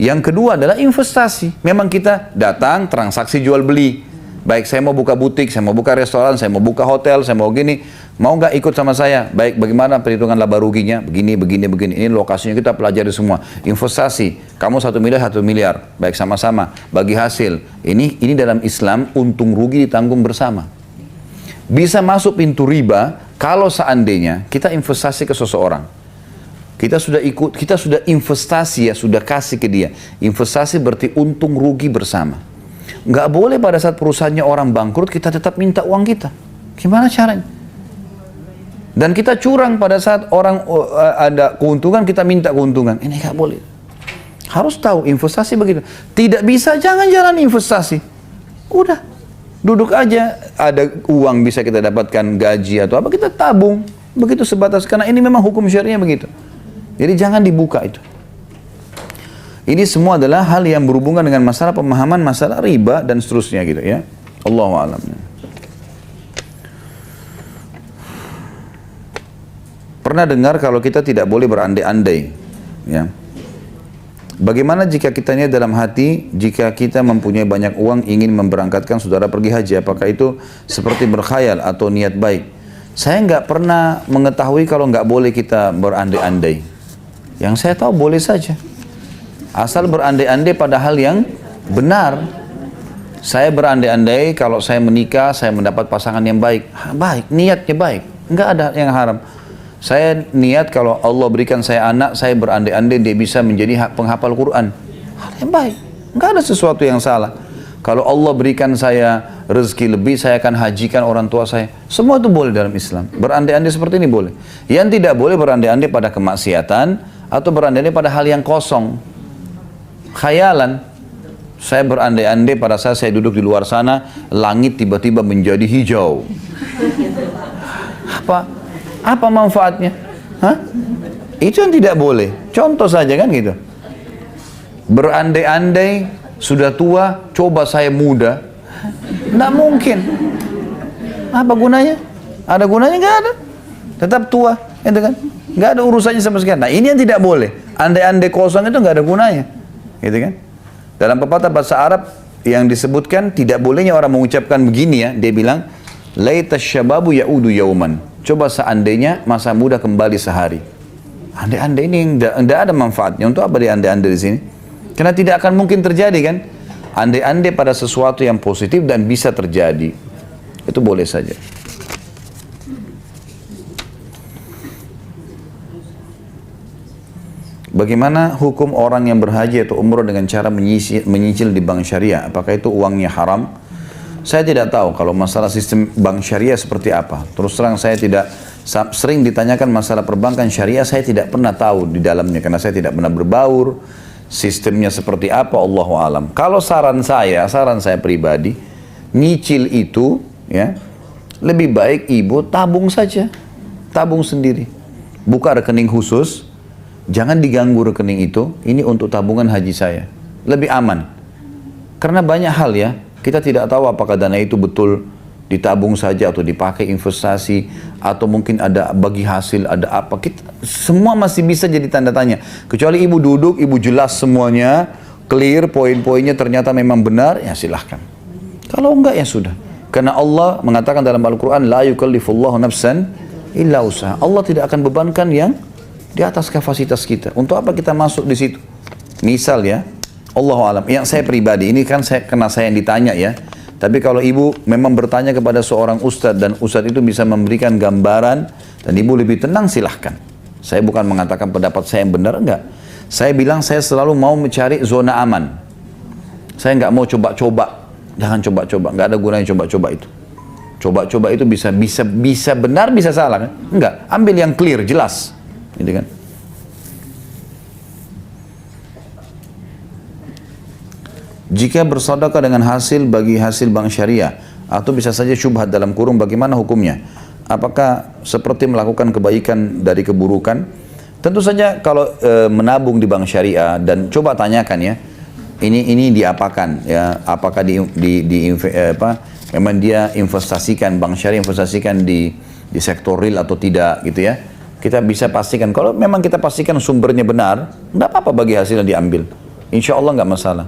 Yang kedua adalah investasi. Memang kita datang transaksi jual beli. Baik saya mau buka butik, saya mau buka restoran, saya mau buka hotel, saya mau gini. Mau nggak ikut sama saya? Baik, bagaimana perhitungan laba ruginya? Begini. Ini lokasinya kita pelajari semua. Investasi, kamu 1 miliar, 1 miliar. Baik sama-sama, bagi hasil. Ini dalam Islam, untung rugi ditanggung bersama. Bisa masuk pintu riba, kalau seandainya kita investasi ke seseorang. Kita sudah investasi ya, sudah kasih ke dia. Investasi berarti untung rugi bersama. Nggak boleh pada saat perusahaannya orang bangkrut, kita tetap minta uang kita. Gimana caranya? Dan kita curang pada saat orang ada keuntungan, kita minta keuntungan. Ini nggak boleh. Harus tahu investasi begitu. Tidak bisa, jangan jalan investasi. Udah, duduk aja. Ada uang bisa kita dapatkan gaji atau apa, kita tabung. Begitu sebatas, karena ini memang hukum syariah begitu. Jadi jangan dibuka itu. Ini semua adalah hal yang berhubungan dengan masalah pemahaman, masalah riba dan seterusnya gitu ya. Allahu a'lam. Pernah dengar kalau kita tidak boleh berandai-andai, ya. Bagaimana jika kita niat dalam hati, jika kita mempunyai banyak uang ingin memberangkatkan saudara pergi haji, apakah itu seperti berkhayal atau niat baik? Saya nggak pernah mengetahui kalau nggak boleh kita berandai-andai. Yang saya tahu boleh saja. Asal berandai-andai pada hal yang benar. Saya berandai-andai kalau saya menikah, saya mendapat pasangan yang baik. Baik, niatnya baik. Nggak ada yang haram. Saya niat kalau Allah berikan saya anak, saya berandai-andai dia bisa menjadi penghafal Quran. Hal yang baik. Nggak ada sesuatu yang salah. Kalau Allah berikan saya rezeki lebih, saya akan hajikan orang tua saya. Semua itu boleh dalam Islam. Berandai-andai seperti ini boleh. Yang tidak boleh berandai-andai pada kemaksiatan atau berandai-andai pada hal yang kosong. Khayalan. Saya berandai-andai pada saat saya duduk di luar sana, langit tiba-tiba menjadi hijau. Apa manfaatnya? Hah? Itu yang tidak boleh. Contoh saja kan gitu. Berandai-andai sudah tua, coba saya muda. Nggak mungkin. Apa gunanya? Ada gunanya? Nggak ada. Tetap tua, gitu kan? Nggak ada urusannya sama sekali. Nah ini yang tidak boleh. Andai-andai kosong itu nggak ada gunanya. Gitu kan? Dalam pepatah bahasa Arab yang disebutkan tidak bolehnya orang mengucapkan begini ya, dia bilang laita syababu yaudu yauman. Coba seandainya masa muda kembali sehari. Andai-andai ini tidak ada manfaatnya. Untuk apa dia andai-andai di sini? Karena tidak akan mungkin terjadi kan? Andai-andai pada sesuatu yang positif dan bisa terjadi. Itu boleh saja. Bagaimana hukum orang yang berhaji atau umroh dengan cara menyicil di bank syariah? Apakah itu uangnya haram? Saya tidak tahu kalau masalah sistem bank syariah seperti apa. Terus terang saya tidak, sering ditanyakan masalah perbankan syariah, saya tidak pernah tahu di dalamnya karena saya tidak pernah berbaur. Sistemnya seperti apa, Allahu alam. Kalau saran saya pribadi, nyicil itu ya lebih baik ibu tabung saja, tabung sendiri, buka rekening khusus. Jangan diganggu rekening itu, ini untuk tabungan haji saya. Lebih aman. Karena banyak hal ya, kita tidak tahu apakah dana itu betul ditabung saja atau dipakai investasi, atau mungkin ada bagi hasil, ada apa. Semua masih bisa jadi tanda tanya. Kecuali ibu duduk, ibu jelas semuanya, clear, poin-poinnya ternyata memang benar, ya silahkan. Kalau enggak ya sudah. Karena Allah mengatakan dalam Al-Quran, La yukallifullahu nafsan illa usaha. Allah tidak akan bebankan yang di atas kapasitas kita. Untuk apa kita masuk di situ? Misal ya, Allahu alam. Yang saya pribadi, ini kan karena saya yang ditanya ya. Tapi kalau ibu memang bertanya kepada seorang ustadz dan ustadz itu bisa memberikan gambaran dan ibu lebih tenang, silahkan. Saya bukan mengatakan pendapat saya yang benar, enggak. Saya bilang saya selalu mau mencari zona aman. Saya enggak mau coba-coba. Jangan coba-coba, enggak ada gunanya coba-coba itu. Coba-coba itu bisa benar, bisa salah kan? Enggak, ambil yang clear, jelas. Gitu kan? Jika bersedekah dengan hasil bagi hasil bank syariah, Atau bisa saja syubhat dalam kurung, bagaimana hukumnya? Apakah seperti melakukan kebaikan dari keburukan? Tentu saja kalau menabung di bank syariah, dan coba tanyakan ya, ini diapakan ya? Apakah memang dia investasikan, bank syariah investasikan di sektor real atau tidak gitu ya? Kita bisa pastikan, kalau memang kita pastikan sumbernya benar, tidak apa-apa bagi hasilnya diambil. Insya Allah nggak masalah.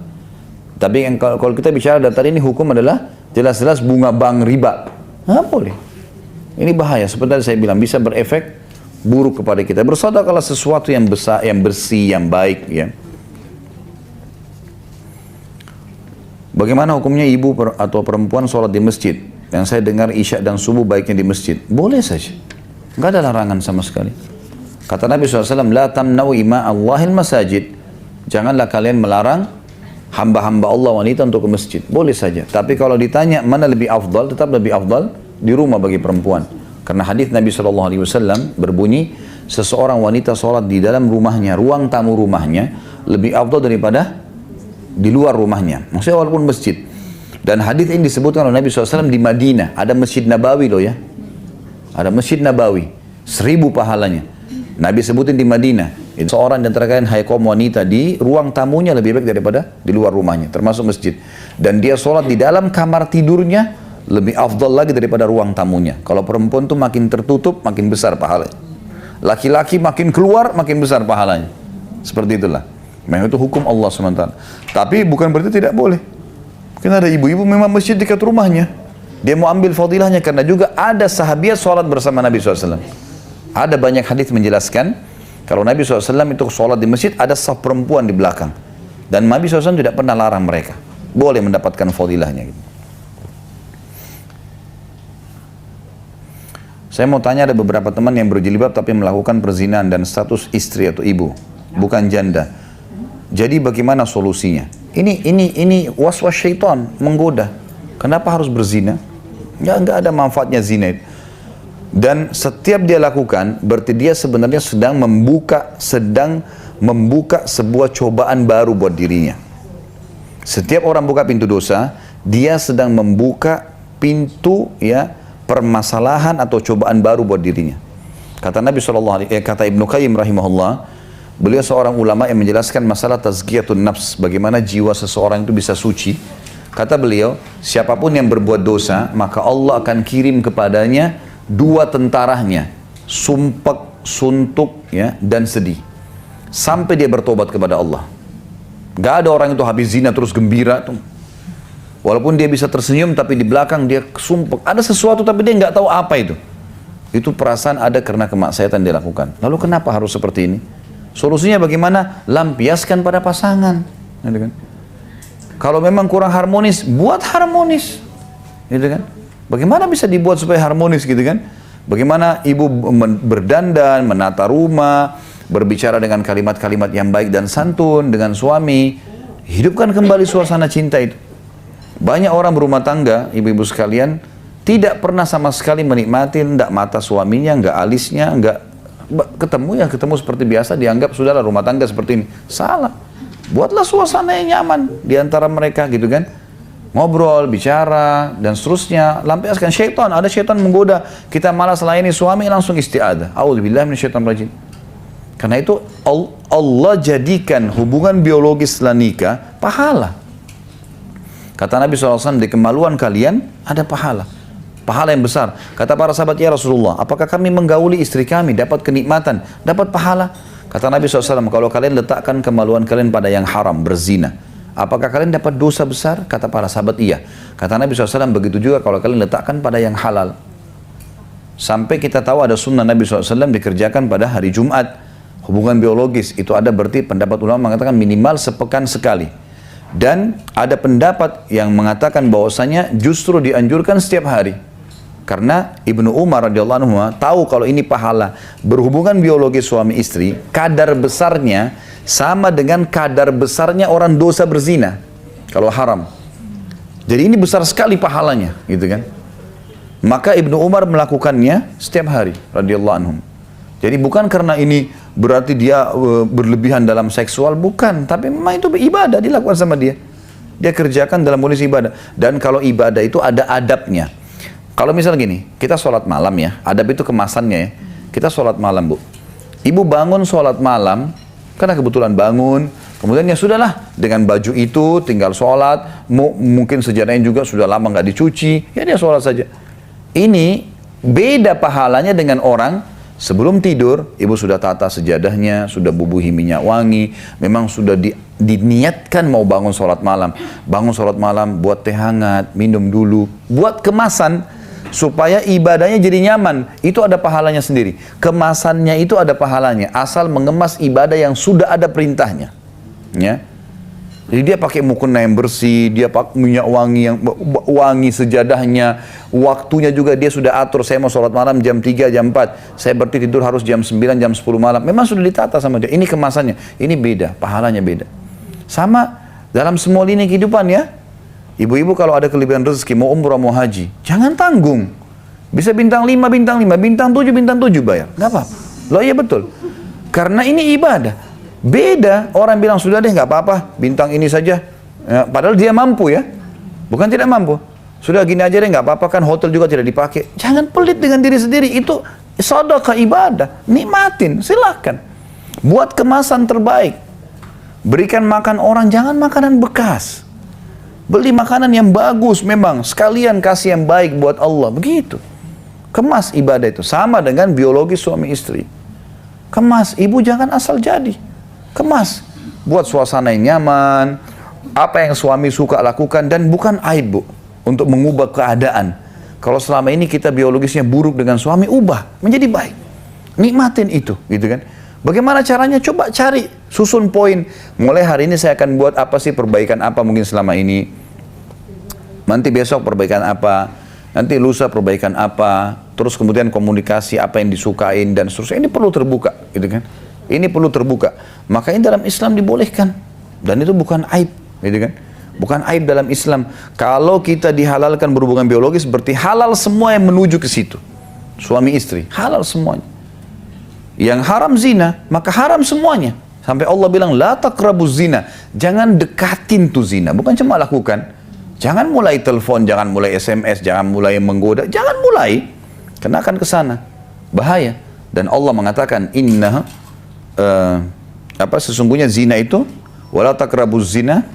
Tapi kalau kita bicara data ini, hukum adalah jelas-jelas bunga bank riba. Nggak boleh. Ini bahaya, seperti saya bilang, bisa berefek buruk kepada kita. Bersedekahlah sesuatu yang besar, yang bersih, yang baik ya. Bagaimana hukumnya ibu atau perempuan sholat di masjid? Yang saya dengar isya dan subuh baiknya di masjid. Boleh saja. Nggak ada larangan sama sekali. Kata Nabi SAW, La tamna'u ima Allahil masajid. Janganlah kalian melarang hamba-hamba Allah wanita untuk ke masjid. Boleh saja. Tapi kalau ditanya mana lebih afdal, tetap lebih afdal di rumah bagi perempuan. Karena hadis Nabi SAW berbunyi, seseorang wanita sholat di dalam rumahnya, ruang tamu rumahnya, lebih afdal daripada di luar rumahnya. Maksudnya walaupun masjid. Dan hadis ini disebutkan oleh Nabi SAW di Madinah. Ada Masjid Nabawi loh ya. Ada Masjid Nabawi, 1000 pahalanya. Nabi sebutin di Madinah. Seorang di antara kalian, hai kaum wanita, di ruang tamunya lebih baik daripada di luar rumahnya, termasuk masjid. Dan dia sholat di dalam kamar tidurnya, lebih afdal lagi daripada ruang tamunya. Kalau perempuan tuh makin tertutup, makin besar pahalanya. Laki-laki makin keluar, makin besar pahalanya. Seperti itulah. Memang itu hukum Allah SWT. Tapi bukan berarti tidak boleh. Karena ada ibu-ibu memang masjid dekat rumahnya. Dia mau ambil fadilahnya, karena juga ada sahabiat sholat bersama Nabi SAW. Ada banyak hadis menjelaskan, kalau Nabi SAW itu sholat di masjid, ada saf perempuan di belakang. Dan Nabi SAW tidak pernah larang mereka. Boleh mendapatkan fadilahnya. Gitu. Saya mau tanya, ada beberapa teman yang berjilbab tapi melakukan perzinahan dan status istri atau ibu, bukan janda. Jadi bagaimana solusinya? Ini was-was syaitan menggoda. Kenapa harus berzina? Nggak ada manfaatnya zina itu. Dan setiap dia lakukan, berarti dia sebenarnya sedang membuka sebuah cobaan baru buat dirinya. Setiap orang buka pintu dosa, dia sedang membuka pintu ya permasalahan atau cobaan baru buat dirinya. Kata Nabi kata Ibnu Qayyim rahimahullah, beliau seorang ulama yang menjelaskan masalah tazkiyatun nafs, bagaimana jiwa seseorang itu bisa suci. Kata beliau, siapapun yang berbuat dosa, maka Allah akan kirim kepadanya 2 tentaranya, sumpek, suntuk, ya, dan sedih. Sampai dia bertobat kepada Allah. Gak ada orang itu habis zina terus gembira. Tuh. Walaupun dia bisa tersenyum, tapi di belakang dia sumpek. Ada sesuatu tapi dia nggak tahu apa itu. Itu perasaan ada karena kemaksiatan dia lakukan. Lalu kenapa harus seperti ini? Solusinya bagaimana? Lampiaskan pada pasangan. Gitu kan? Kalau memang kurang harmonis, buat harmonis. Gitu kan? Bagaimana bisa dibuat supaya harmonis gitu kan? Bagaimana ibu berdandan, menata rumah, berbicara dengan kalimat-kalimat yang baik dan santun dengan suami. Hidupkan kembali suasana cinta itu. Banyak orang berumah tangga, ibu-ibu sekalian, tidak pernah sama sekali menikmati, enggak mata suaminya, enggak alisnya, enggak ketemu seperti biasa, dianggap sudahlah rumah tangga seperti ini. Salah. Buatlah suasana yang nyaman di antara mereka gitu kan. Ngobrol, bicara, dan seterusnya. Lampiaskan syaitan, ada syaitan menggoda. Kita malas layani suami, langsung isti'adah. A'udzubillahi minasyaitonir rajim. Karena itu Allah jadikan hubungan biologis setelah nikah pahala. Kata Nabi SAW, di kemaluan kalian ada pahala. Pahala yang besar. Kata para sahabat, ya Rasulullah, apakah kami menggauli istri kami dapat kenikmatan, dapat pahala? Kata Nabi SAW, kalau kalian letakkan kemaluan kalian pada yang haram, berzina, apakah kalian dapat dosa besar? Kata para sahabat, iya. Kata Nabi SAW, begitu juga kalau kalian letakkan pada yang halal. Sampai kita tahu ada sunnah Nabi SAW dikerjakan pada hari Jumat. Hubungan biologis, itu ada berarti pendapat ulama mengatakan minimal sepekan sekali. Dan ada pendapat yang mengatakan bahwasanya justru dianjurkan setiap hari. Karena Ibnu Umar radhiyallahu anhu tahu kalau ini pahala berhubungan biologis suami istri, kadar besarnya sama dengan kadar besarnya orang dosa berzina kalau haram. Jadi ini besar sekali pahalanya, gitu kan? Maka Ibnu Umar melakukannya setiap hari radhiyallahu anhum. Jadi bukan karena ini berarti dia berlebihan dalam seksual, bukan, tapi memang itu ibadah dilakukan sama dia. dia kerjakan dalam kondisi ibadah. Dan kalau ibadah itu ada adabnya. Kalau misalnya gini, kita sholat malam ya, adab itu kemasannya ya. Kita sholat malam, Bu. Ibu bangun sholat malam, karena kebetulan bangun, kemudian ya sudahlah, dengan baju itu tinggal sholat, mungkin sejadahnya juga sudah lama nggak dicuci, ya dia sholat saja. Ini beda pahalanya dengan orang sebelum tidur, ibu sudah tata sejadahnya, sudah bubuhi minyak wangi, memang sudah diniatkan mau bangun sholat malam. Bangun sholat malam, buat teh hangat, minum dulu, buat kemasan, supaya ibadahnya jadi nyaman. Itu ada pahalanya sendiri. Kemasannya itu ada pahalanya, asal mengemas ibadah yang sudah ada perintahnya. Ya. Jadi dia pakai mukena yang bersih, dia pakai minyak wangi yang wangi sejadahnya, waktunya juga dia sudah atur, saya mau sholat malam jam 3, jam 4, saya berarti tidur harus jam 9, jam 10 malam, memang sudah ditata sama dia. Ini kemasannya, ini beda, pahalanya beda. Sama dalam semua lini kehidupan ya, ibu-ibu kalau ada kelebihan rezeki, mau umrah, mau haji, jangan tanggung. Bisa bintang 5, bintang 5, bintang 7 bayar, nggak apa-apa. Loh iya betul, karena ini ibadah. Beda, orang bilang sudah deh nggak apa-apa, bintang ini saja. Ya, padahal dia mampu ya, bukan tidak mampu. Sudah gini aja deh nggak apa-apa, kan hotel juga tidak dipakai. Jangan pelit dengan diri sendiri, itu sedekah ibadah. Nikmatin, silakan. Buat kemasan terbaik. Berikan makan orang, jangan makanan bekas. Beli makanan yang bagus memang, sekalian kasih yang baik buat Allah, begitu. Kemas ibadah itu, sama dengan biologi suami istri. Kemas, ibu jangan asal jadi. Kemas, buat suasana yang nyaman, apa yang suami suka lakukan, dan bukan aib, Bu, untuk mengubah keadaan. Kalau selama ini kita biologisnya buruk dengan suami, ubah menjadi baik. Nikmatin itu, gitu kan. Bagaimana caranya? Coba cari, susun poin. Mulai hari ini saya akan buat apa sih, perbaikan apa mungkin selama ini. Nanti besok perbaikan apa, nanti lusa perbaikan apa, terus kemudian komunikasi apa yang disukain dan seterusnya. Ini perlu terbuka, gitu kan. Ini perlu terbuka. Makanya dalam Islam dibolehkan. Dan itu bukan aib, gitu kan. Bukan aib dalam Islam. Kalau kita dihalalkan berhubungan biologis, berarti halal semua yang menuju ke situ. Suami istri, halal semuanya. Yang haram zina, maka haram semuanya. Sampai Allah bilang, la taqrabuz zina. Jangan dekatin tuh zina. Bukan cuma lakukan. Jangan mulai telepon, jangan mulai SMS, jangan mulai menggoda. Jangan mulai. Karena akan ke sana. Bahaya. Dan Allah mengatakan, sesungguhnya zina itu wala taqrabuz zina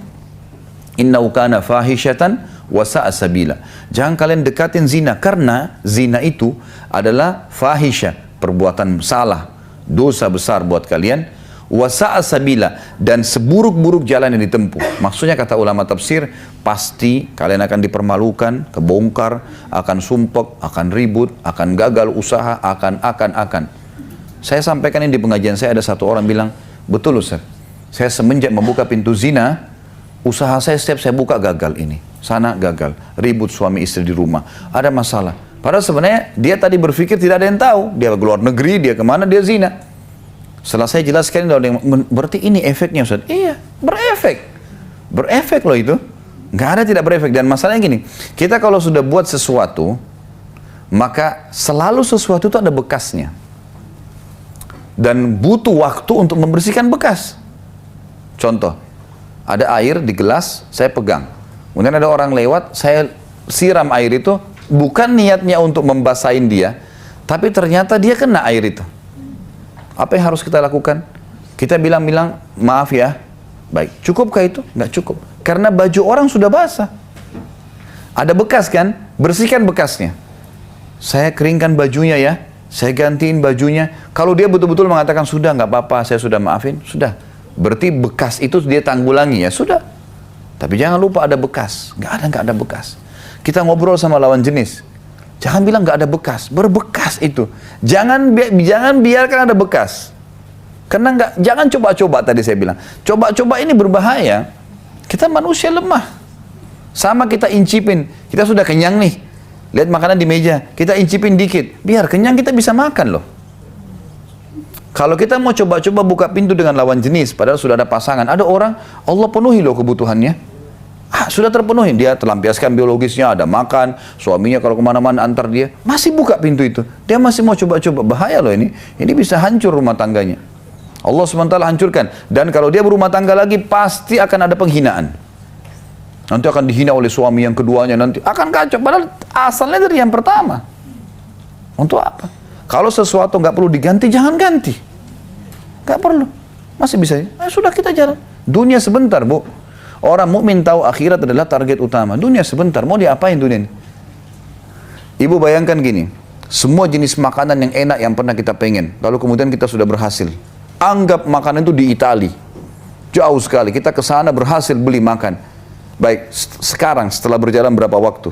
innahu kana fahishatan wa sa'a sabila. Jangan kalian dekatin zina, karena zina itu adalah fahisha, perbuatan salah, dosa besar buat kalian, wa sa'a sabila, dan seburuk-buruk jalan yang ditempuh. Maksudnya kata ulama tafsir, pasti kalian akan dipermalukan, kebongkar, akan sumpek, akan ribut, akan gagal usaha, akan. Saya sampaikan ini di pengajian saya, ada satu orang bilang, betul Ustaz, saya semenjak membuka pintu zina, usaha saya setiap saya buka gagal ini. Sana gagal, ribut suami istri di rumah, ada masalah. Padahal sebenarnya dia tadi berpikir tidak ada yang tahu, dia ke luar negeri, dia kemana, dia zina. Setelah saya jelaskan, berarti ini efeknya Ustaz. Iya, berefek loh itu. Nggak ada tidak berefek. Dan masalahnya gini, kita kalau sudah buat sesuatu, maka selalu sesuatu itu ada bekasnya. Dan butuh waktu untuk membersihkan bekas. Contoh, ada air di gelas, saya pegang. Kemudian ada orang lewat, saya siram air itu, bukan niatnya untuk membasahin dia, tapi ternyata dia kena air itu. Apa yang harus kita lakukan? Kita bilang, maaf ya. Baik, cukupkah itu? Nggak cukup. Karena baju orang sudah basah. Ada bekas kan? Bersihkan bekasnya. Saya keringkan bajunya ya. Saya gantiin bajunya. Kalau dia betul-betul mengatakan, sudah nggak apa-apa, saya sudah maafin, sudah. Berarti bekas itu dia tanggulangi ya, sudah. Tapi jangan lupa ada bekas. Nggak ada bekas. Kita ngobrol sama lawan jenis. Jangan bilang nggak ada bekas, berbekas itu. Jangan biarkan ada bekas. Karena jangan coba-coba tadi saya bilang. Coba-coba ini berbahaya. Kita manusia lemah. Sama kita incipin, kita sudah kenyang nih. Lihat makanan di meja, kita incipin dikit, biar kenyang kita bisa makan loh. Kalau kita mau coba-coba buka pintu dengan lawan jenis, padahal sudah ada pasangan, ada orang, Allah penuhi loh kebutuhannya. Sudah terpenuhi, dia terlampiaskan biologisnya, ada makan, suaminya kalau kemana-mana antar dia, masih buka pintu itu. Dia masih mau coba-coba, bahaya loh ini bisa hancur rumah tangganya. Allah SWT hancurkan. Dan kalau dia berumah tangga lagi, pasti akan ada penghinaan. Nanti akan dihina oleh suami yang keduanya, nanti akan kacau. Padahal asalnya dari yang pertama. Untuk apa? Kalau sesuatu nggak perlu diganti, jangan ganti. Nggak perlu. Masih bisa. Sudah kita jalan. Dunia sebentar, Bu. Orang mukmin tahu akhirat adalah target utama. Dunia sebentar. Mau diapain dunia ini? Ibu bayangkan gini. Semua jenis makanan yang enak yang pernah kita pengen. Lalu kemudian kita sudah berhasil. Anggap makanan itu di Itali. Jauh sekali. Kita ke sana berhasil beli makan. Baik, sekarang setelah berjalan berapa waktu?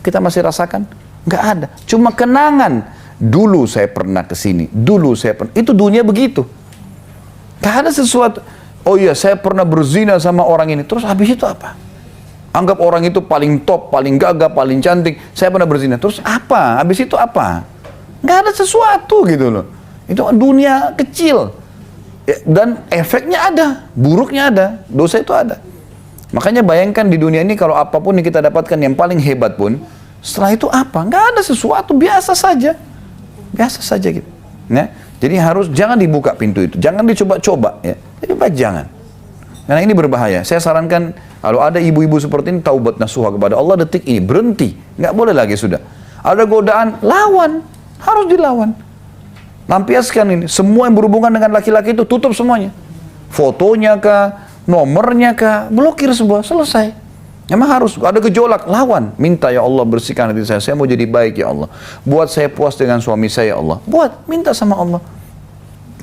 Kita masih rasakan? Nggak ada. Cuma kenangan. Dulu saya pernah ke sini. Dulu saya pernah. Itu dunia begitu. Nggak ada sesuatu. Oh iya, saya pernah berzina sama orang ini. Terus habis itu apa? Anggap orang itu paling top, paling gagah, paling cantik. Saya pernah berzina. Terus apa? Habis itu apa? Nggak ada sesuatu gitu loh. Itu dunia kecil. Dan efeknya ada. Buruknya ada. Dosa itu ada. Makanya bayangkan di dunia ini kalau apapun yang kita dapatkan yang paling hebat pun, setelah itu apa? Nggak ada sesuatu, biasa saja. Biasa saja gitu. Ya? Jadi jangan dibuka pintu itu. Jangan dicoba-coba. Ya? Jadi baik jangan. Karena ini berbahaya. Saya sarankan kalau ada ibu-ibu seperti ini, taubat nasuha kepada Allah detik ini. Berhenti. Nggak boleh lagi sudah. Ada godaan, lawan. Harus dilawan. Lampiaskan ini. Semua yang berhubungan dengan laki-laki itu tutup semuanya. Fotonya kah, nomornya kah, blokir semua. Selesai. Memang harus, ada gejolak, lawan. Minta, ya Allah bersihkan hati saya mau jadi baik ya Allah. Buat saya puas dengan suami saya ya Allah. Buat, minta sama Allah.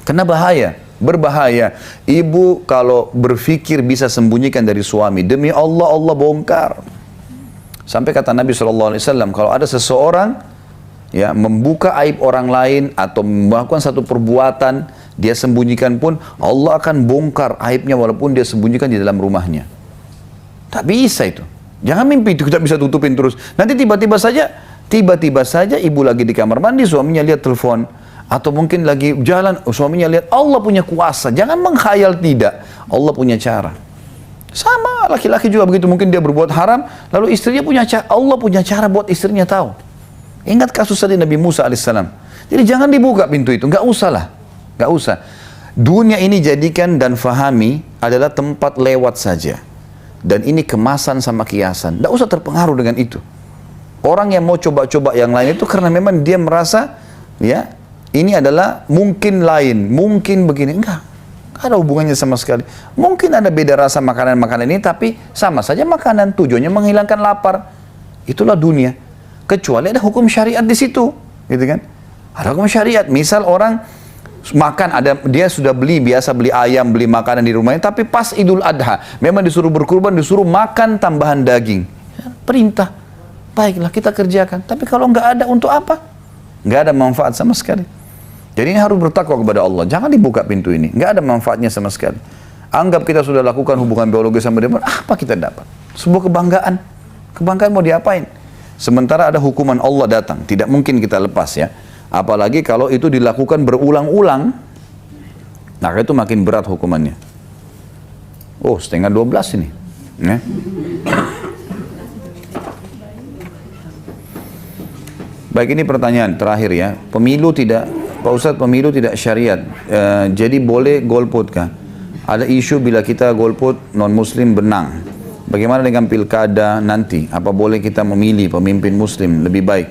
Karena bahaya, berbahaya. Ibu kalau berpikir bisa sembunyikan dari suami, demi Allah, Allah bongkar. Sampai kata Nabi SAW, kalau ada seseorang ya membuka aib orang lain atau melakukan satu perbuatan, dia sembunyikan pun, Allah akan bongkar aibnya walaupun dia sembunyikan di dalam rumahnya. Tak bisa itu. Jangan mimpi itu kita bisa tutupin terus. Nanti tiba-tiba saja ibu lagi di kamar mandi, suaminya lihat telepon. Atau mungkin lagi jalan, suaminya lihat. Allah punya kuasa. Jangan menghayal tidak. Allah punya cara. Sama laki-laki juga begitu. Mungkin dia berbuat haram, lalu istrinya punya cara. Allah punya cara buat istrinya tahu. Ingat kasus tadi Nabi Musa alaihissalam. Jadi jangan dibuka pintu itu. Nggak usah lah. Nggak usah. Dunia ini jadikan dan fahami adalah tempat lewat saja. Dan ini kemasan sama kiasan. Tidak usah terpengaruh dengan itu. Orang yang mau coba-coba yang lain itu karena memang dia merasa, ya, ini adalah mungkin lain, mungkin begini. Enggak ada hubungannya sama sekali. Mungkin ada beda rasa makanan-makanan ini, tapi sama saja makanan. Tujuannya menghilangkan lapar. Itulah dunia. Kecuali ada hukum syariat di situ, gitu kan? Ada hukum syariat. Misal orang makan, dia sudah biasa beli ayam, beli makanan di rumahnya, tapi pas Idul Adha memang disuruh berkurban, disuruh makan tambahan daging. Ya, perintah, baiklah kita kerjakan. Tapi kalau nggak ada, untuk apa? Nggak ada manfaat sama sekali. Jadi ini harus bertakwa kepada Allah. Jangan dibuka pintu ini. Nggak ada manfaatnya sama sekali. Anggap kita sudah lakukan hubungan biologi sama dia, apa kita dapat? Sebuah kebanggaan. Kebanggaan mau diapain? Sementara ada hukuman Allah datang, tidak mungkin kita lepas ya. Apalagi kalau itu dilakukan berulang-ulang, maka itu makin berat hukumannya. Oh, 11:30 ini. Ya. Baik, ini pertanyaan terakhir ya. Pak Ustadz, pemilu tidak syariat. Jadi boleh golput kah? Ada isu bila kita golput non-muslim menang. Bagaimana dengan pilkada nanti? Apa boleh kita memilih pemimpin muslim lebih baik?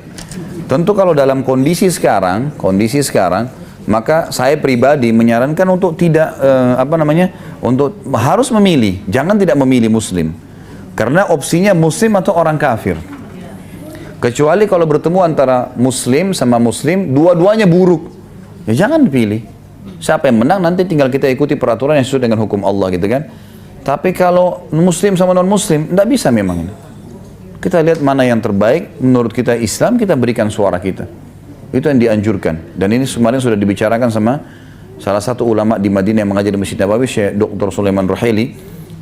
Tentu kalau dalam kondisi sekarang, maka saya pribadi menyarankan untuk tidak, untuk harus memilih, jangan tidak memilih muslim. Karena opsinya muslim atau orang kafir. Kecuali kalau bertemu antara muslim sama muslim, dua-duanya buruk. Ya jangan dipilih. Siapa yang menang nanti tinggal kita ikuti peraturan yang sesuai dengan hukum Allah gitu kan. Tapi kalau muslim sama non-muslim, tidak bisa memang ini. Kita lihat mana yang terbaik, menurut kita Islam, kita berikan suara kita. Itu yang dianjurkan. Dan ini kemarin sudah dibicarakan sama salah satu ulama di Madinah yang mengajar di Masjid Nabawi, Syekh Dr. Sulaiman Ruhaili.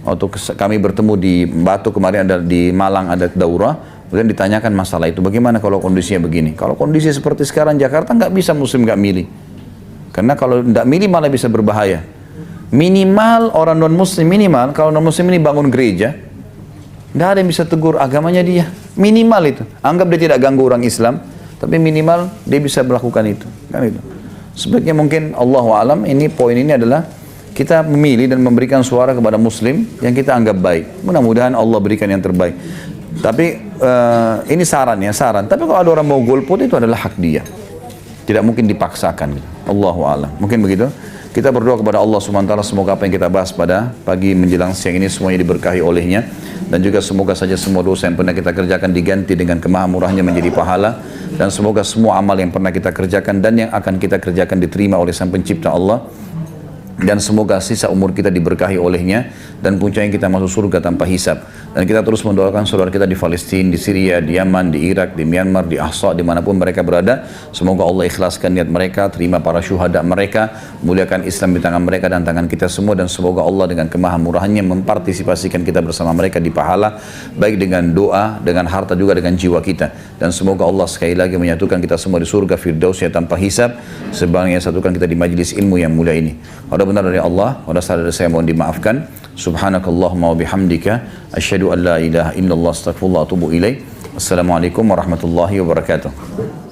Waktu kami bertemu di Batu kemarin, ada di Malang ada daurah, kemudian ditanyakan masalah itu. Bagaimana kalau kondisinya begini? Kalau kondisi seperti sekarang Jakarta, nggak bisa muslim nggak milih. Karena kalau nggak milih malah bisa berbahaya. Minimal orang non-muslim, kalau non-muslim ini bangun gereja, nggak ada yang bisa tegur agamanya dia. Minimal itu. Anggap dia tidak ganggu orang Islam, tapi minimal dia bisa melakukan itu. Kan itu. Sebaiknya mungkin Allahu a'lam, poin ini adalah Kita memilih dan memberikan suara kepada muslim yang kita anggap baik. Mudah-mudahan Allah berikan yang terbaik. Tapi ini saran. Tapi kalau ada orang mau golput, itu adalah hak dia. Tidak mungkin dipaksakan. Allahu a'lam. Mungkin begitu. Kita berdoa kepada Allah SWT, semoga apa yang kita bahas pada pagi menjelang siang ini semuanya diberkahi olehnya. Dan juga semoga saja semua dosa yang pernah kita kerjakan diganti dengan kemahamurahnya menjadi pahala. Dan semoga semua amal yang pernah kita kerjakan dan yang akan kita kerjakan diterima oleh Sang Pencipta Allah. Dan semoga sisa umur kita diberkahi olehnya dan puncaknya kita masuk surga tanpa hisab. Dan kita terus mendoakan saudara kita di Palestina, di Syria, di Yaman, di Irak, di Myanmar, di Ahsa, dimanapun mereka berada. Semoga Allah ikhlaskan niat mereka, terima para syuhada mereka, muliakan Islam di tangan mereka dan tangan kita semua. Dan semoga Allah dengan kemahamurahannya mempartisipasikan kita bersama mereka di pahala, baik dengan doa, dengan harta juga dengan jiwa kita. Dan semoga Allah sekali lagi menyatukan kita semua di surga Firdausnya tanpa hisab, sebagaimana satukan kita di majlis ilmu yang mulia ini. Kalau benar dari Allah, kalau salah dari saya mohon dimaafkan. Subhanakallahumma wa bihamdika asyhadu an la ilaha illallah astaghfirullah wa atubu ilaik. Assalamualaikum warahmatullahi wabarakatuh.